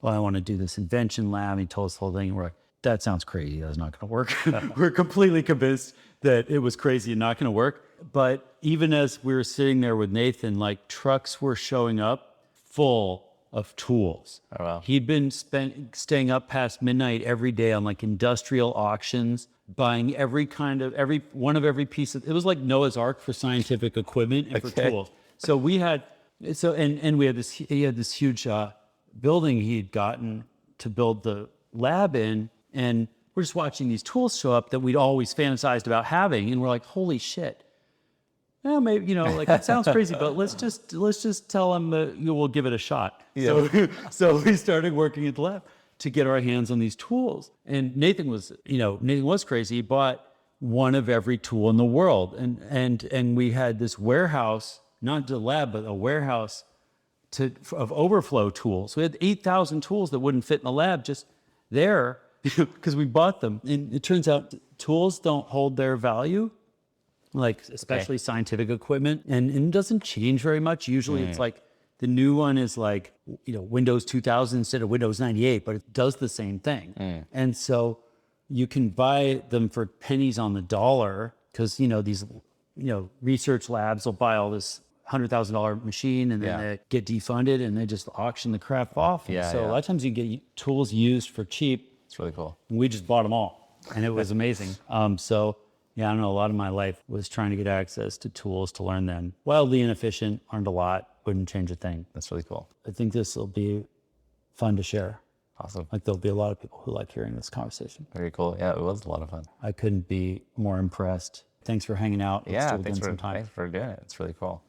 well, I want to do this invention lab. He told us the whole thing. And we're like, that sounds crazy. That's not going to work. We're completely convinced that it was crazy and not going to work. But even as we were sitting there with Nathan, like trucks were showing up full of tools. Oh, wow. He'd been staying up past midnight every day on like industrial auctions, buying every piece of, it was like Noah's Ark for scientific equipment and for tools. So we had this huge building he had gotten to build the lab in, and we're just watching these tools show up that we'd always fantasized about having, and we're like, holy shit. Well, maybe, like it sounds crazy, but let's just tell him that we'll give it a shot. Yeah. So we started working at the lab to get our hands on these tools. And Nathan was crazy. He bought one of every tool in the world. And we had this warehouse, not the lab, but a warehouse of overflow tools. We had 8,000 tools that wouldn't fit in the lab just there because we bought them. And it turns out tools don't hold their value, like especially scientific equipment. And it doesn't change very much. Usually it's like, the new one is like, Windows 2000 instead of Windows 98, but it does the same thing. And so you can buy them for pennies on the dollar because, these, research labs will buy all this $100,000 machine and then they get defunded and they just auction the crap off. And so a lot of times you can get tools used for cheap. It's really cool. And we just bought them all. and it was amazing. So yeah, I don't know, a lot of my life was trying to get access to tools to learn them. Wildly inefficient, learned a lot, wouldn't change a thing. That's really cool. I think this will be fun to share. Awesome. Like there'll be a lot of people who like hearing this conversation. Very cool. Yeah, it was a lot of fun. I couldn't be more impressed. Thanks for hanging out. Let's do it again sometime. Thanks for doing it. It's really cool.